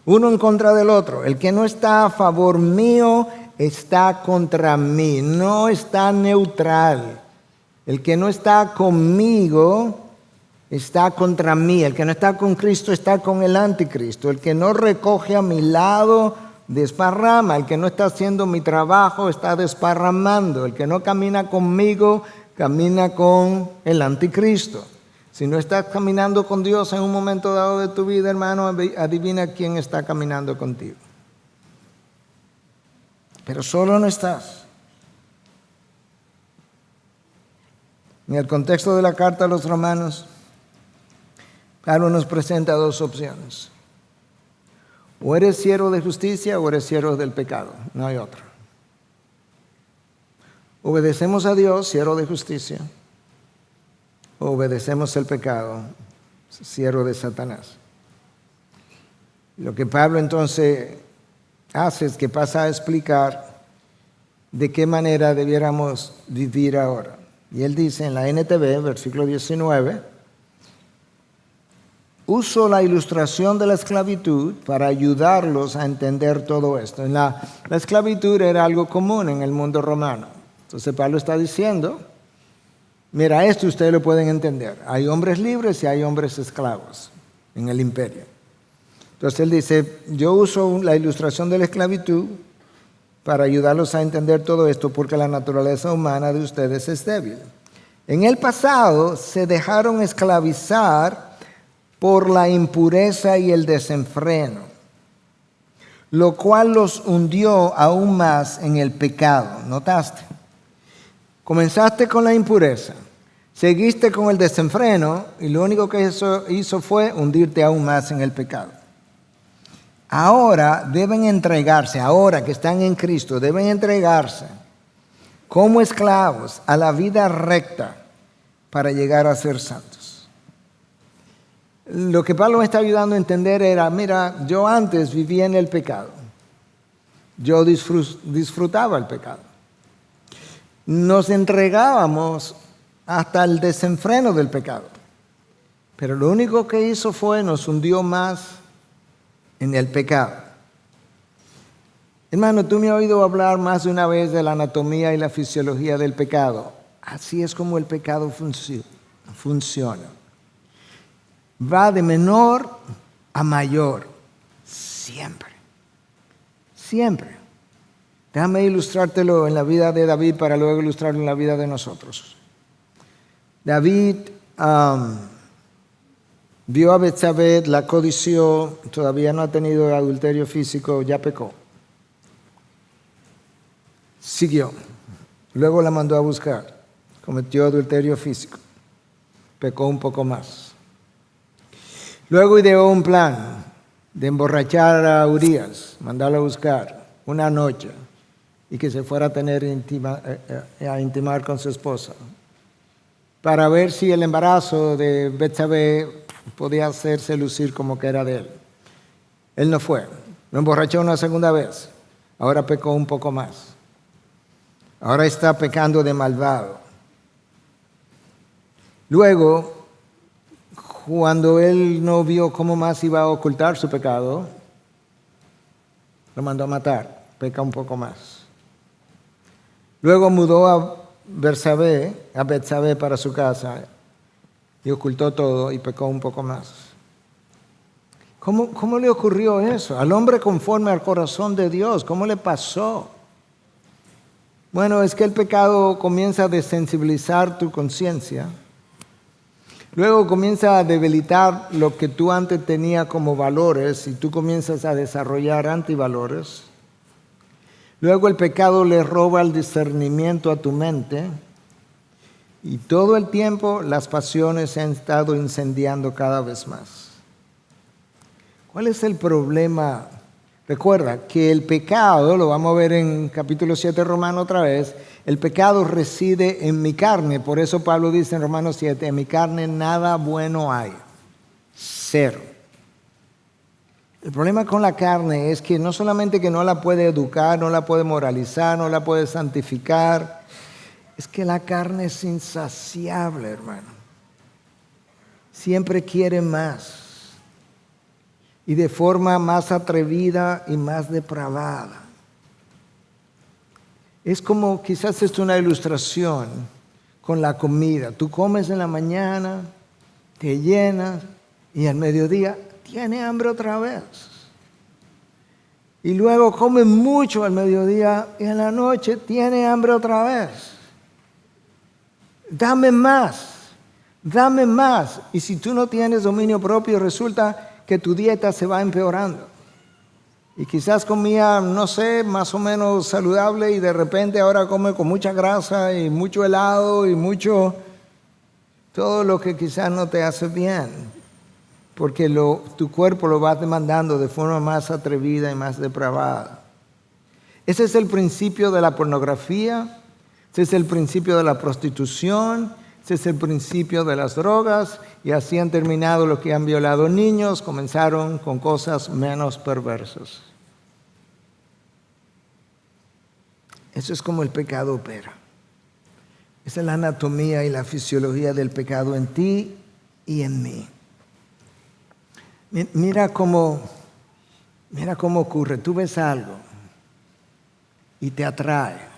uno en contra del otro. El que no está a favor mío está contra mí, no está neutral. El que no está conmigo está contra mí. El que no está con Cristo está con el anticristo. El que no recoge a mi lado desparrama. El que no está haciendo mi trabajo está desparramando. El que no camina conmigo camina con el anticristo. Si no estás caminando con Dios en un momento dado de tu vida, hermano, adivina quién está caminando contigo. Pero solo no estás. En el contexto de la carta a los Romanos, Pablo nos presenta dos opciones: o eres siervo de justicia o eres siervo del pecado, no hay otra. Obedecemos a Dios, siervo de justicia, o obedecemos el pecado, siervo de Satanás. Lo que Pablo entonces hace es que pasa a explicar de qué manera debiéramos vivir ahora. Y él dice en la NTV, versículo 19: uso la ilustración de la esclavitud para ayudarlos a entender todo esto. La esclavitud era algo común en el mundo romano. Entonces Pablo está diciendo: mira, esto ustedes lo pueden entender. Hay hombres libres y hay hombres esclavos en el imperio. Entonces él dice, yo uso la ilustración de la esclavitud para ayudarlos a entender todo esto porque la naturaleza humana de ustedes es débil. En el pasado se dejaron esclavizar por la impureza y el desenfreno, lo cual los hundió aún más en el pecado. ¿Notaste? Comenzaste con la impureza, seguiste con el desenfreno y lo único que eso hizo fue hundirte aún más en el pecado. Ahora deben entregarse, ahora que están en Cristo, deben entregarse como esclavos a la vida recta para llegar a ser santos. Lo que Pablo me está ayudando a entender era, mira, yo antes vivía en el pecado. Yo disfrutaba el pecado. Nos entregábamos hasta el desenfreno del pecado. Pero lo único que hizo fue nos hundió más en el pecado. Hermano, tú me has oído hablar más de una vez de la anatomía y la fisiología del pecado. Así es como el pecado funciona. Va de menor a mayor. Siempre. Siempre. Déjame ilustrártelo en la vida de David para luego ilustrarlo en la vida de nosotros. David vio a Betsabé, la codició, todavía no ha tenido adulterio físico, ya pecó. Siguió. Luego la mandó a buscar. Cometió adulterio físico. Pecó un poco más. Luego ideó un plan de emborrachar a Urías, mandarlo a buscar una noche y que se fuera a intimar con su esposa para ver si el embarazo de Betsabé podía hacerse lucir como que era de él. Él no fue. Lo emborrachó una segunda vez. Ahora pecó un poco más. Ahora está pecando de malvado. Luego, cuando él no vio cómo más iba a ocultar su pecado, lo mandó a matar. Peca un poco más. Luego mudó a Betsabé para su casa y ocultó todo y pecó un poco más. ¿Cómo le ocurrió eso? Al hombre conforme al corazón de Dios, ¿cómo le pasó? Bueno, es que el pecado comienza a desensibilizar tu conciencia. Luego comienza a debilitar lo que tú antes tenías como valores y tú comienzas a desarrollar antivalores. Luego el pecado le roba el discernimiento a tu mente y todo el tiempo las pasiones se han estado incendiando cada vez más. ¿Cuál es el problema? Recuerda que el pecado, lo vamos a ver en capítulo 7 Romano otra vez, el pecado reside en mi carne. Por eso Pablo dice en Romanos 7, en mi carne nada bueno hay. Cero. El problema con la carne es que no solamente que no la puede educar, no la puede moralizar, no la puede santificar, es que la carne es insaciable, hermano. Siempre quiere más. Y de forma más atrevida y más depravada. Es como, quizás es una ilustración con la comida. Tú comes en la mañana, te llenas y al mediodía tienes hambre otra vez. Y luego comes mucho al mediodía y en la noche tienes hambre otra vez. Dame más, dame más. Y si tú no tienes dominio propio, resulta que tu dieta se va empeorando. Y quizás comía, no sé, más o menos saludable y de repente ahora come con mucha grasa y mucho helado y mucho, todo lo que quizás no te hace bien. Porque tu cuerpo lo va demandando de forma más atrevida y más depravada. Ese es el principio de la pornografía, ese es el principio de la prostitución, ese es el principio de las drogas y así han terminado los que han violado niños, comenzaron con cosas menos perversas. Eso es como el pecado opera. Esa es la anatomía y la fisiología del pecado en ti y en mí. Mira cómo ocurre. Tú ves algo y te atrae.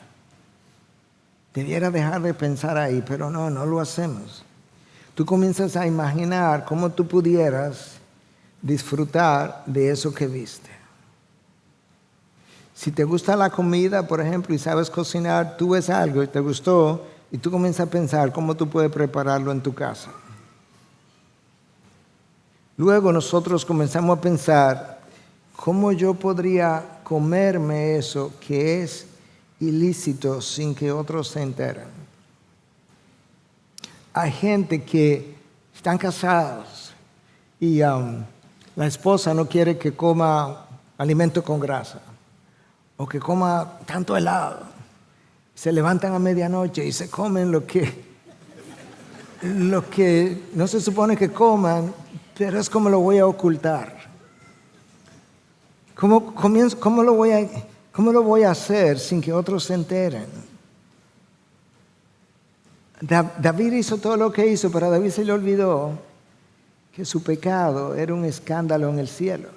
Debiera dejar de pensar ahí, pero no lo hacemos. Tú comienzas a imaginar cómo tú pudieras disfrutar de eso que viste. Si te gusta la comida, por ejemplo, y sabes cocinar, tú ves algo y te gustó, y tú comienzas a pensar cómo tú puedes prepararlo en tu casa. Luego nosotros comenzamos a pensar cómo yo podría comerme eso que es ilícito sin que otros se enteren. Hay gente que están casados y la esposa no quiere que coma alimento con grasa o que coma tanto helado. Se levantan a medianoche y se comen lo que no se supone que coman, pero es como lo voy a ocultar. ¿Cómo lo voy a hacer sin que otros se enteren? David hizo todo lo que hizo, pero a David se le olvidó que su pecado era un escándalo en el cielo.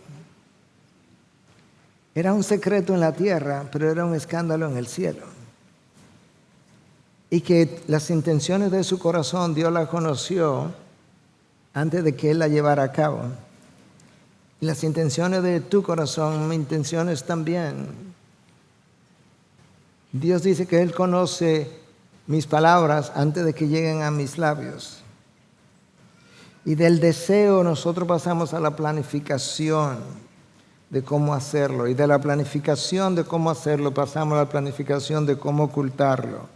Era un secreto en la tierra, pero era un escándalo en el cielo. Y que las intenciones de su corazón Dios las conoció antes de que Él la llevara a cabo. Y las intenciones de tu corazón, mis intenciones también. Dios dice que Él conoce mis palabras antes de que lleguen a mis labios. Y del deseo nosotros pasamos a la planificación de cómo hacerlo. Y de la planificación de cómo hacerlo pasamos a la planificación de cómo ocultarlo.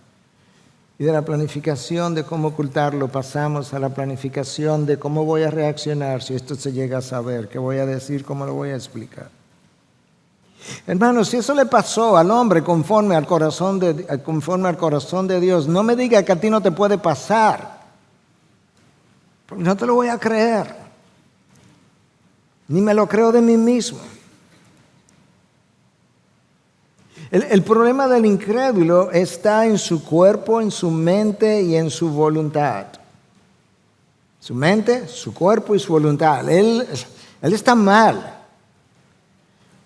Y de la planificación de cómo ocultarlo pasamos a la planificación de cómo voy a reaccionar si esto se llega a saber, qué voy a decir, cómo lo voy a explicar. Hermanos, si eso le pasó al hombre conforme al corazón de Dios, no me diga que a ti no te puede pasar, porque no te lo voy a creer, ni me lo creo de mí mismo. El problema del incrédulo está en su cuerpo, en su mente y en su voluntad. Su mente, su cuerpo y su voluntad. Él está mal.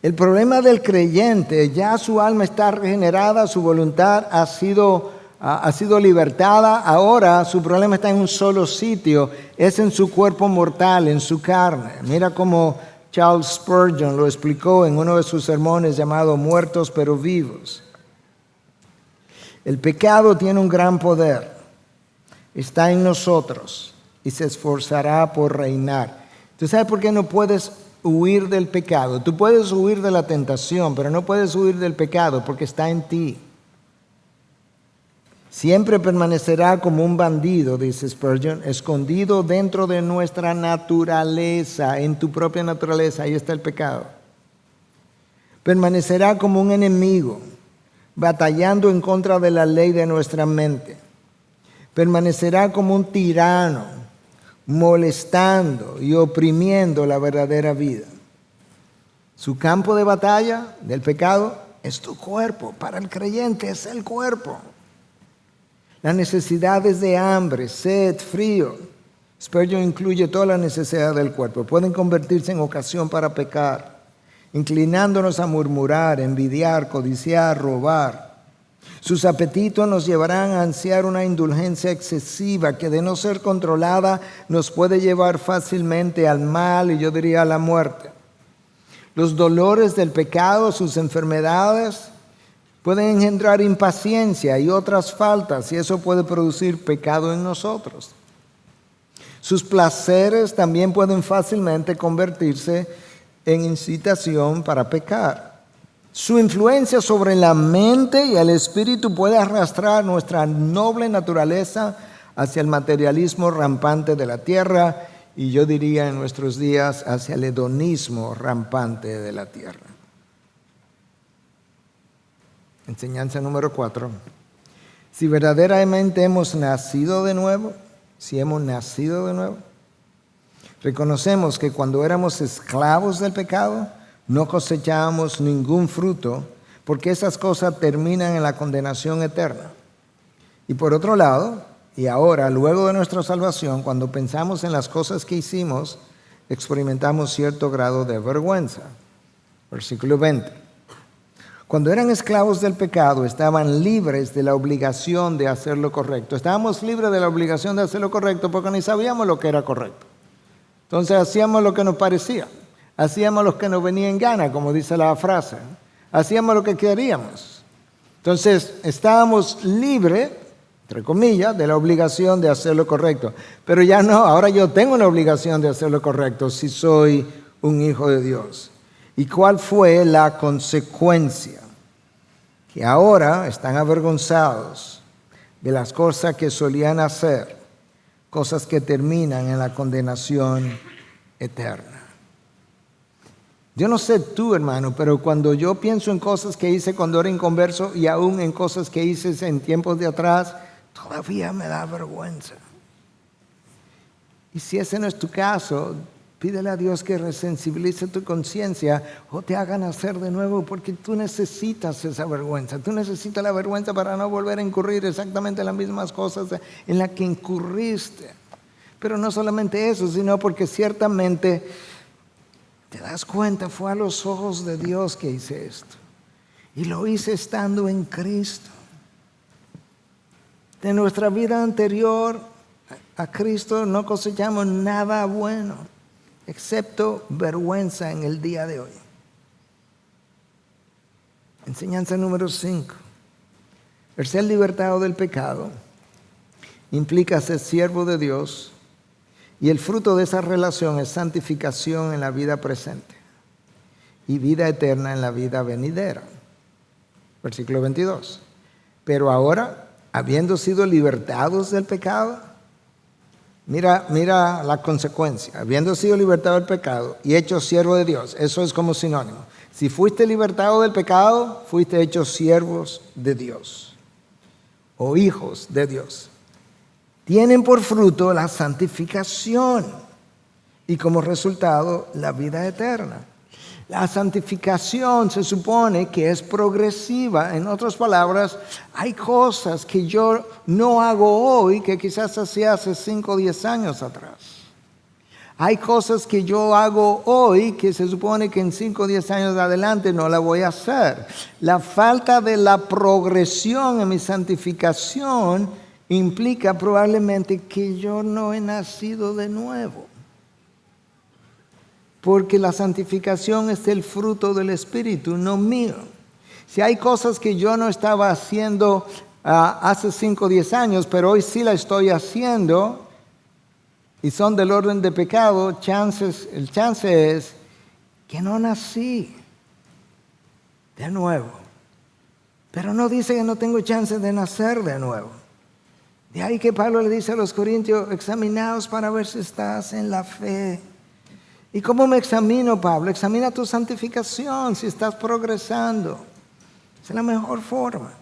El problema del creyente, ya su alma está regenerada, su voluntad ha sido libertada. Ahora su problema está en un solo sitio, es en su cuerpo mortal, en su carne. Mira cómo Charles Spurgeon lo explicó en uno de sus sermones llamado Muertos pero Vivos. El pecado tiene un gran poder. Está en nosotros y se esforzará por reinar. ¿Tú sabes por qué no puedes huir del pecado? Tú puedes huir de la tentación, pero no puedes huir del pecado porque está en ti. Siempre permanecerá como un bandido, dice Spurgeon, escondido dentro de nuestra naturaleza, en tu propia naturaleza, ahí está el pecado. Permanecerá como un enemigo, batallando en contra de la ley de nuestra mente. Permanecerá como un tirano, molestando y oprimiendo la verdadera vida. Su campo de batalla del pecado es tu cuerpo. Para el creyente es el cuerpo. Las necesidades de hambre, sed, frío. Spurgeon incluye todas las necesidades del cuerpo. Pueden convertirse en ocasión para pecar, inclinándonos a murmurar, envidiar, codiciar, robar. Sus apetitos nos llevarán a ansiar una indulgencia excesiva que, de no ser controlada, nos puede llevar fácilmente al mal y yo diría a la muerte. Los dolores del pecado, sus enfermedades, pueden engendrar impaciencia y otras faltas, y eso puede producir pecado en nosotros. Sus placeres también pueden fácilmente convertirse en incitación para pecar. Su influencia sobre la mente y el espíritu puede arrastrar nuestra noble naturaleza hacia el materialismo rampante de la tierra, y yo diría en nuestros días hacia el hedonismo rampante de la tierra. Enseñanza número 4. Si verdaderamente hemos nacido de nuevo, reconocemos que cuando éramos esclavos del pecado, no cosechábamos ningún fruto, porque esas cosas terminan en la condenación eterna. Y por otro lado, y ahora, luego de nuestra salvación, cuando pensamos en las cosas que hicimos, experimentamos cierto grado de vergüenza. Versículo 20. Cuando eran esclavos del pecado, estaban libres de la obligación de hacer lo correcto. Estábamos libres de la obligación de hacer lo correcto porque ni sabíamos lo que era correcto. Entonces hacíamos lo que nos parecía. Hacíamos lo que nos venía en gana, como dice la frase. Hacíamos lo que queríamos. Entonces estábamos libres, entre comillas, de la obligación de hacer lo correcto. Pero ya no, ahora yo tengo una obligación de hacer lo correcto si soy un hijo de Dios. ¿Y cuál fue la consecuencia? Que ahora están avergonzados de las cosas que solían hacer, cosas que terminan en la condenación eterna. Yo no sé tú, hermano, pero cuando yo pienso en cosas que hice cuando era inconverso y aún en cosas que hice en tiempos de atrás, todavía me da vergüenza. Y si ese no es tu caso, pídele a Dios que resensibilice tu conciencia o te haga nacer de nuevo, porque tú necesitas esa vergüenza. Tú necesitas la vergüenza para no volver a incurrir exactamente en las mismas cosas en las que incurriste. Pero no solamente eso, sino porque ciertamente te das cuenta, fue a los ojos de Dios que hice esto. Y lo hice estando en Cristo. De nuestra vida anterior a Cristo no cosechamos nada bueno, excepto vergüenza en el día de hoy. Enseñanza número 5. El ser libertado del pecado implica ser siervo de Dios, y el fruto de esa relación es santificación en la vida presente y vida eterna en la vida venidera. Versículo 22. Pero ahora, habiendo sido libertados del pecado, mira la consecuencia. Habiendo sido libertado del pecado y hecho siervo de Dios, eso es como sinónimo. Si fuiste libertado del pecado, fuiste hechos siervos de Dios o hijos de Dios. Tienen por fruto la santificación y como resultado la vida eterna. La santificación se supone que es progresiva. En otras palabras, hay cosas que yo no hago hoy que quizás hacía hace 5 o 10 años atrás. Hay cosas que yo hago hoy que se supone que en 5 o 10 años adelante no la voy a hacer. La falta de la progresión en mi santificación implica probablemente que yo no he nacido de nuevo. Porque la santificación es el fruto del Espíritu, no mío. Si hay cosas que yo no estaba haciendo hace 5 o 10 años, pero hoy sí la estoy haciendo y son del orden de pecado, el chance es que no nací de nuevo. Pero no dice que no tengo chance de nacer de nuevo. De ahí que Pablo le dice a los corintios, examinaos para ver si estás en la fe. ¿Y cómo me examino, Pablo? Examina tu santificación, si estás progresando. Esa es la mejor forma.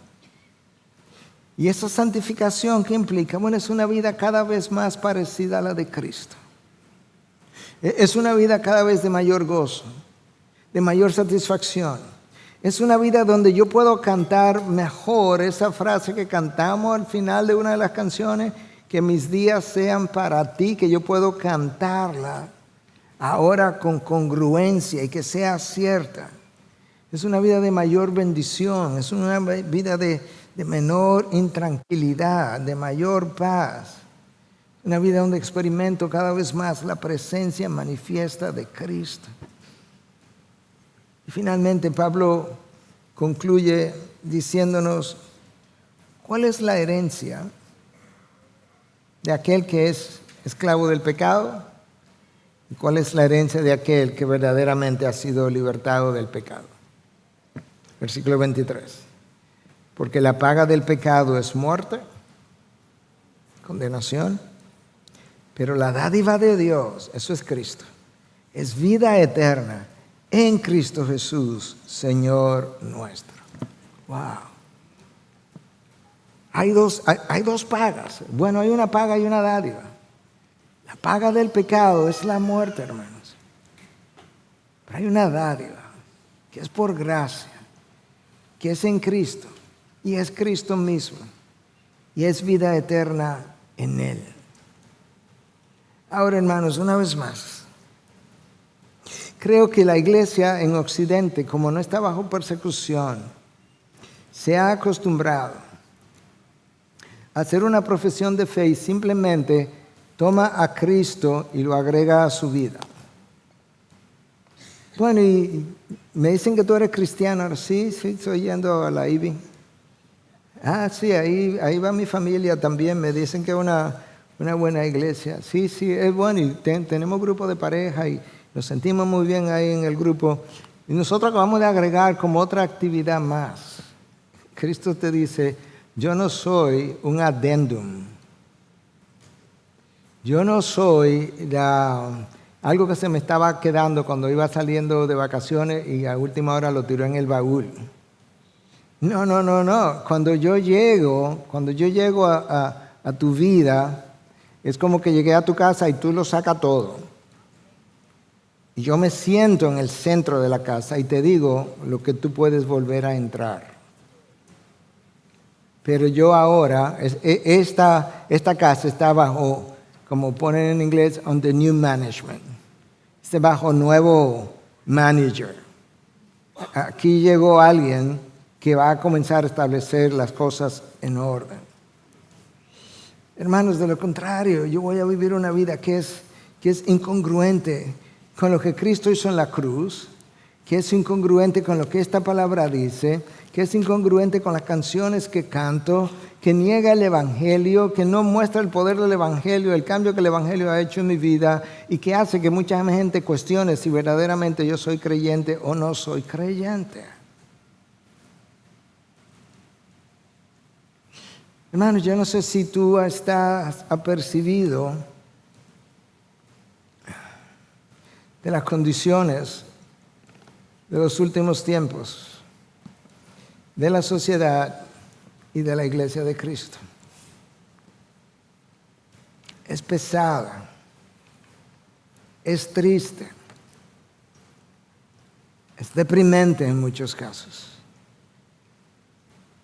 ¿Y esa santificación qué implica? Bueno, es una vida cada vez más parecida a la de Cristo. Es una vida cada vez de mayor gozo, de mayor satisfacción. Es una vida donde yo puedo cantar mejor esa frase que cantamos al final de una de las canciones, que mis días sean para ti, que yo puedo cantarla ahora con congruencia y que sea cierta. Es una vida de mayor bendición, es una vida de menor intranquilidad, de mayor paz. Una vida donde experimento cada vez más la presencia manifiesta de Cristo. Y finalmente Pablo concluye diciéndonos, ¿cuál es la herencia de aquel que es esclavo del pecado? ¿Y cuál es la herencia de aquel que verdaderamente ha sido libertado del pecado? Versículo 23. Porque la paga del pecado es muerte, condenación, pero la dádiva de Dios, eso es Cristo, es vida eterna en Cristo Jesús, Señor nuestro. Wow. Hay dos pagas. Bueno, hay una paga y una dádiva. La paga del pecado es la muerte, hermanos. Pero hay una dádiva que es por gracia, que es en Cristo, y es Cristo mismo, y es vida eterna en Él. Ahora, hermanos, una vez más, creo que la iglesia en Occidente, como no está bajo persecución, se ha acostumbrado a hacer una profesión de fe y simplemente toma a Cristo y lo agrega a su vida. Bueno, y me dicen que tú eres cristiano. Sí, estoy yendo a la IBI. Sí, ahí va mi familia también. Me dicen que es una buena iglesia. Sí, es bueno. Y tenemos grupo de pareja y nos sentimos muy bien ahí en el grupo. Y nosotros acabamos de agregar como otra actividad más. Cristo te dice, yo no soy un addendum. Yo no soy algo que se me estaba quedando cuando iba saliendo de vacaciones y a última hora lo tiró en el baúl. No. Cuando yo llego a tu vida, es como que llegué a tu casa y tú lo sacas todo. Y yo me siento en el centro de la casa y te digo lo que tú puedes volver a entrar. Pero yo ahora, esta casa está bajo, como ponen en inglés, under new management. Está bajo nuevo manager. Aquí llegó alguien que va a comenzar a establecer las cosas en orden. Hermanos, de lo contrario, yo voy a vivir una vida que es incongruente con lo que Cristo hizo en la cruz, que es incongruente con lo que esta palabra dice, que es incongruente con las canciones que canto, que niega el Evangelio, que no muestra el poder del Evangelio, el cambio que el Evangelio ha hecho en mi vida y que hace que mucha gente cuestione si verdaderamente yo soy creyente o no soy creyente. Hermanos, yo no sé si tú estás apercibido de las condiciones de los últimos tiempos, de la sociedad y de la iglesia de Cristo. Es pesada, es triste, es deprimente en muchos casos.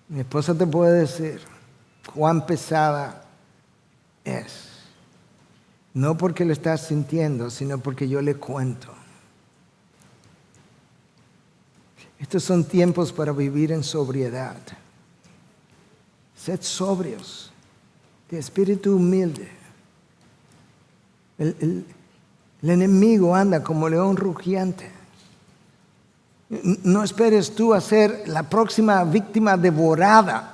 Mi esposa te puede decir cuán pesada es. No porque lo estás sintiendo, sino porque yo le cuento. Estos son tiempos para vivir en sobriedad. Sed sobrios, de espíritu humilde. El enemigo anda como león rugiente. No esperes tú a ser la próxima víctima devorada.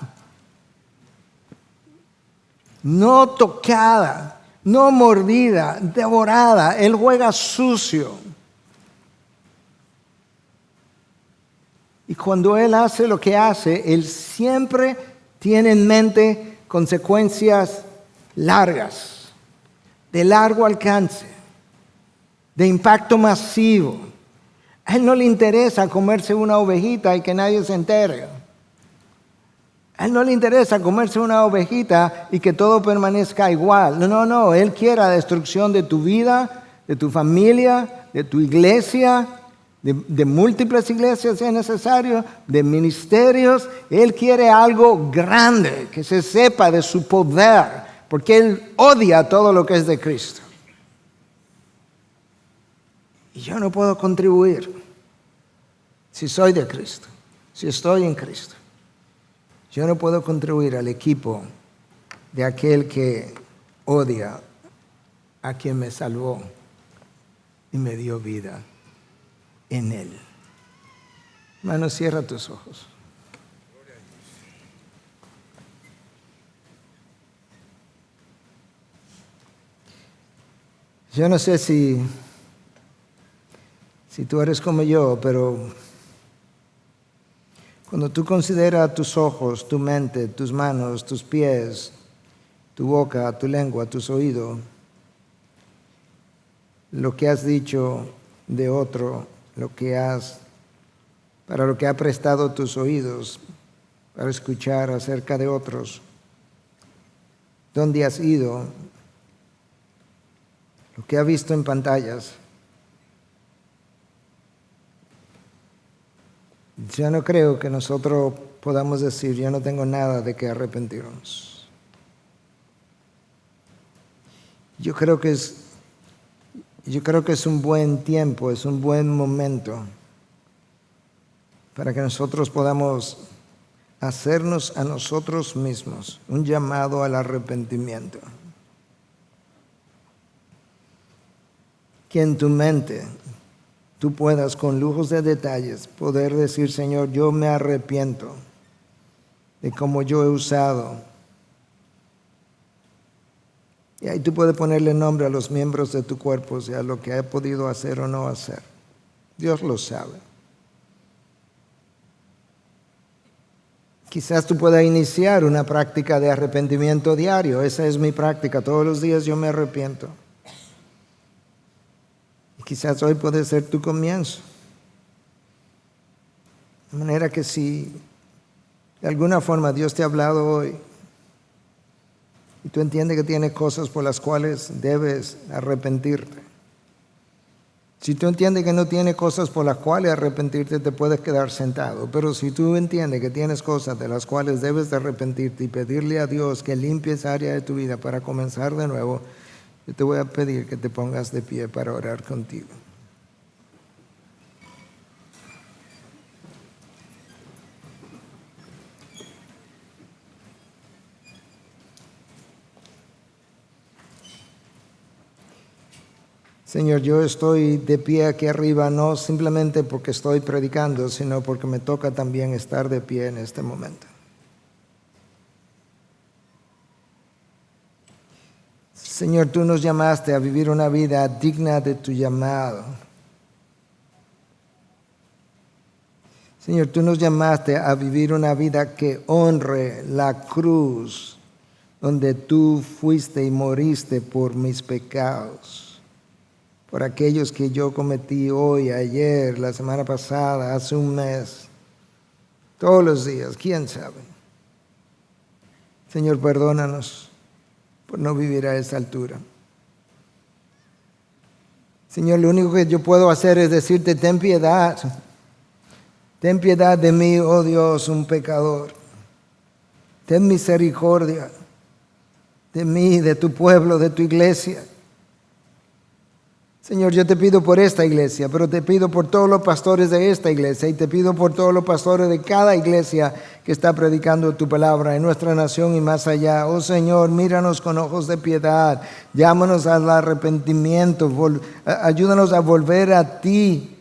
No tocada. No mordida, devorada. Él juega sucio. Y cuando Él hace lo que hace, Él siempre tiene en mente consecuencias largas, de largo alcance, de impacto masivo. A Él no le interesa comerse una ovejita y que nadie se entere. A Él no le interesa comerse una ovejita y que todo permanezca igual. No. Él quiere la destrucción de tu vida, de tu familia, de tu iglesia, de múltiples iglesias si es necesario, de ministerios. Él quiere algo grande, que se sepa de su poder, porque Él odia todo lo que es de Cristo. Y yo no puedo contribuir si soy de Cristo, si estoy en Cristo. Yo no puedo contribuir al equipo de aquel que odia a quien me salvó y me dio vida en Él. Hermano, cierra tus ojos. Yo no sé si tú eres como yo, pero cuando tú consideras tus ojos, tu mente, tus manos, tus pies, tu boca, tu lengua, tus oídos, lo que has dicho de otro, para lo que ha prestado tus oídos, para escuchar acerca de otros, dónde has ido, lo que has visto en pantallas. Yo no creo que nosotros podamos decir, yo no tengo nada de que arrepentirnos. Yo creo que es un buen tiempo, es un buen momento para que nosotros podamos hacernos a nosotros mismos un llamado al arrepentimiento. que en tu mente tú puedas con lujos de detalles poder decir, Señor, yo me arrepiento de cómo yo he usado. Y ahí tú puedes ponerle nombre a los miembros de tu cuerpo, o sea, lo que he podido hacer o no hacer. Dios lo sabe. Quizás tú puedas iniciar una práctica de arrepentimiento diario. Esa es mi práctica. Todos los días yo me arrepiento. Y quizás hoy puede ser tu comienzo. De manera que si de alguna forma Dios te ha hablado hoy y tú entiendes que tienes cosas por las cuales debes arrepentirte. Si tú entiendes que no tienes cosas por las cuales arrepentirte, te puedes quedar sentado. Pero si tú entiendes que tienes cosas de las cuales debes de arrepentirte y pedirle a Dios que limpie esa área de tu vida para comenzar de nuevo, yo te voy a pedir que te pongas de pie para orar contigo. Señor, yo estoy de pie aquí arriba no simplemente porque estoy predicando, sino porque me toca también estar de pie en este momento. Señor, tú nos llamaste a vivir una vida digna de tu llamado. Señor, tú nos llamaste a vivir una vida que honre la cruz, donde tú fuiste y moriste por mis pecados. Por aquellos que yo cometí hoy, ayer, la semana pasada, hace un mes, todos los días, quién sabe. Señor, perdónanos por no vivir a esa altura. Señor, lo único que yo puedo hacer es decirte, ten piedad de mí, oh Dios, un pecador. Ten misericordia de mí, de tu pueblo, de tu iglesia. Señor, yo te pido por esta iglesia, pero te pido por todos los pastores de esta iglesia y te pido por todos los pastores de cada iglesia que está predicando tu palabra en nuestra nación y más allá. Oh Señor, míranos con ojos de piedad, llámanos al arrepentimiento, ayúdanos a volver a ti,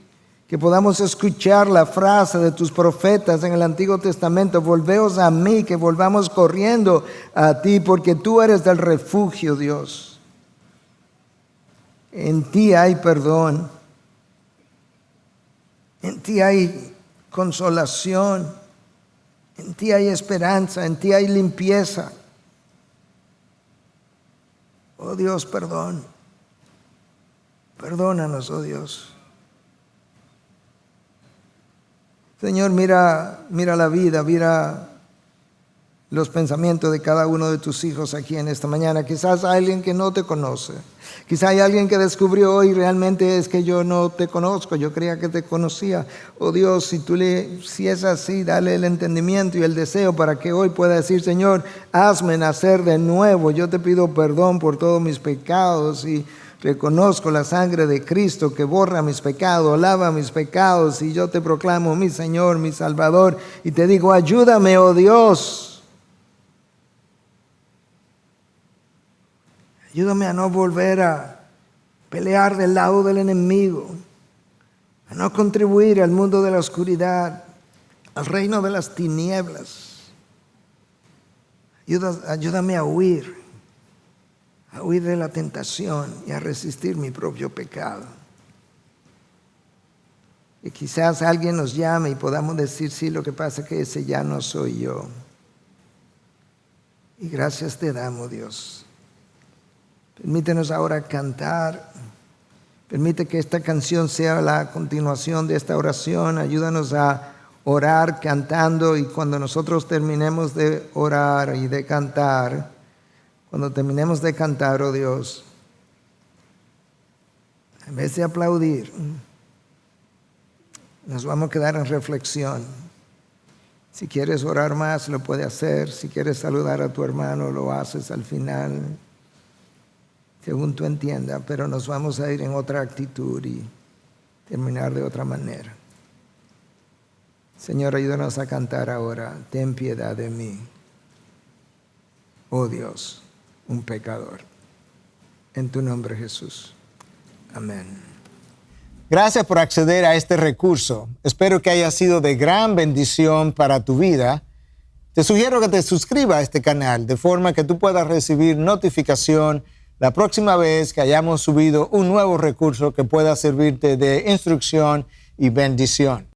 que podamos escuchar la frase de tus profetas en el Antiguo Testamento, volveos a mí, que volvamos corriendo a ti, porque tú eres del refugio, Dios. En ti hay perdón, en ti hay consolación, en ti hay esperanza, en ti hay limpieza. Oh Dios, perdón. Perdónanos, oh Dios. Señor, mira la vida, mira los pensamientos de cada uno de tus hijos aquí en esta mañana. Quizás hay alguien que no te conoce. Quizás hay alguien que descubrió hoy realmente es que yo no te conozco, yo creía que te conocía. Oh Dios, si es así, dale el entendimiento y el deseo para que hoy pueda decir, Señor, hazme nacer de nuevo. Yo te pido perdón por todos mis pecados y reconozco la sangre de Cristo que borra mis pecados, lava mis pecados, y yo te proclamo mi Señor, mi Salvador, y te digo, ayúdame, oh Dios. Ayúdame a no volver a pelear del lado del enemigo, a no contribuir al mundo de la oscuridad, al reino de las tinieblas. Ayúdame a huir de la tentación y a resistir mi propio pecado. Y quizás alguien nos llame y podamos decir, sí, lo que pasa es que ese ya no soy yo. Y gracias te damos, Dios. Permítenos ahora cantar. Permite que esta canción sea la continuación de esta oración. Ayúdanos a orar cantando, y cuando nosotros terminemos de orar y de cantar, cuando terminemos de cantar, oh Dios, en vez de aplaudir, nos vamos a quedar en reflexión. Si quieres orar más, lo puedes hacer. Si quieres saludar a tu hermano, lo haces al final, según tú entiendas, pero nos vamos a ir en otra actitud y terminar de otra manera. Señor, ayúdanos a cantar ahora. Ten piedad de mí, oh Dios, un pecador. En tu nombre, Jesús. Amén. Gracias por acceder a este recurso. Espero que haya sido de gran bendición para tu vida. Te sugiero que te suscribas a este canal de forma que tú puedas recibir notificación la próxima vez que hayamos subido un nuevo recurso que pueda servirte de instrucción y bendición.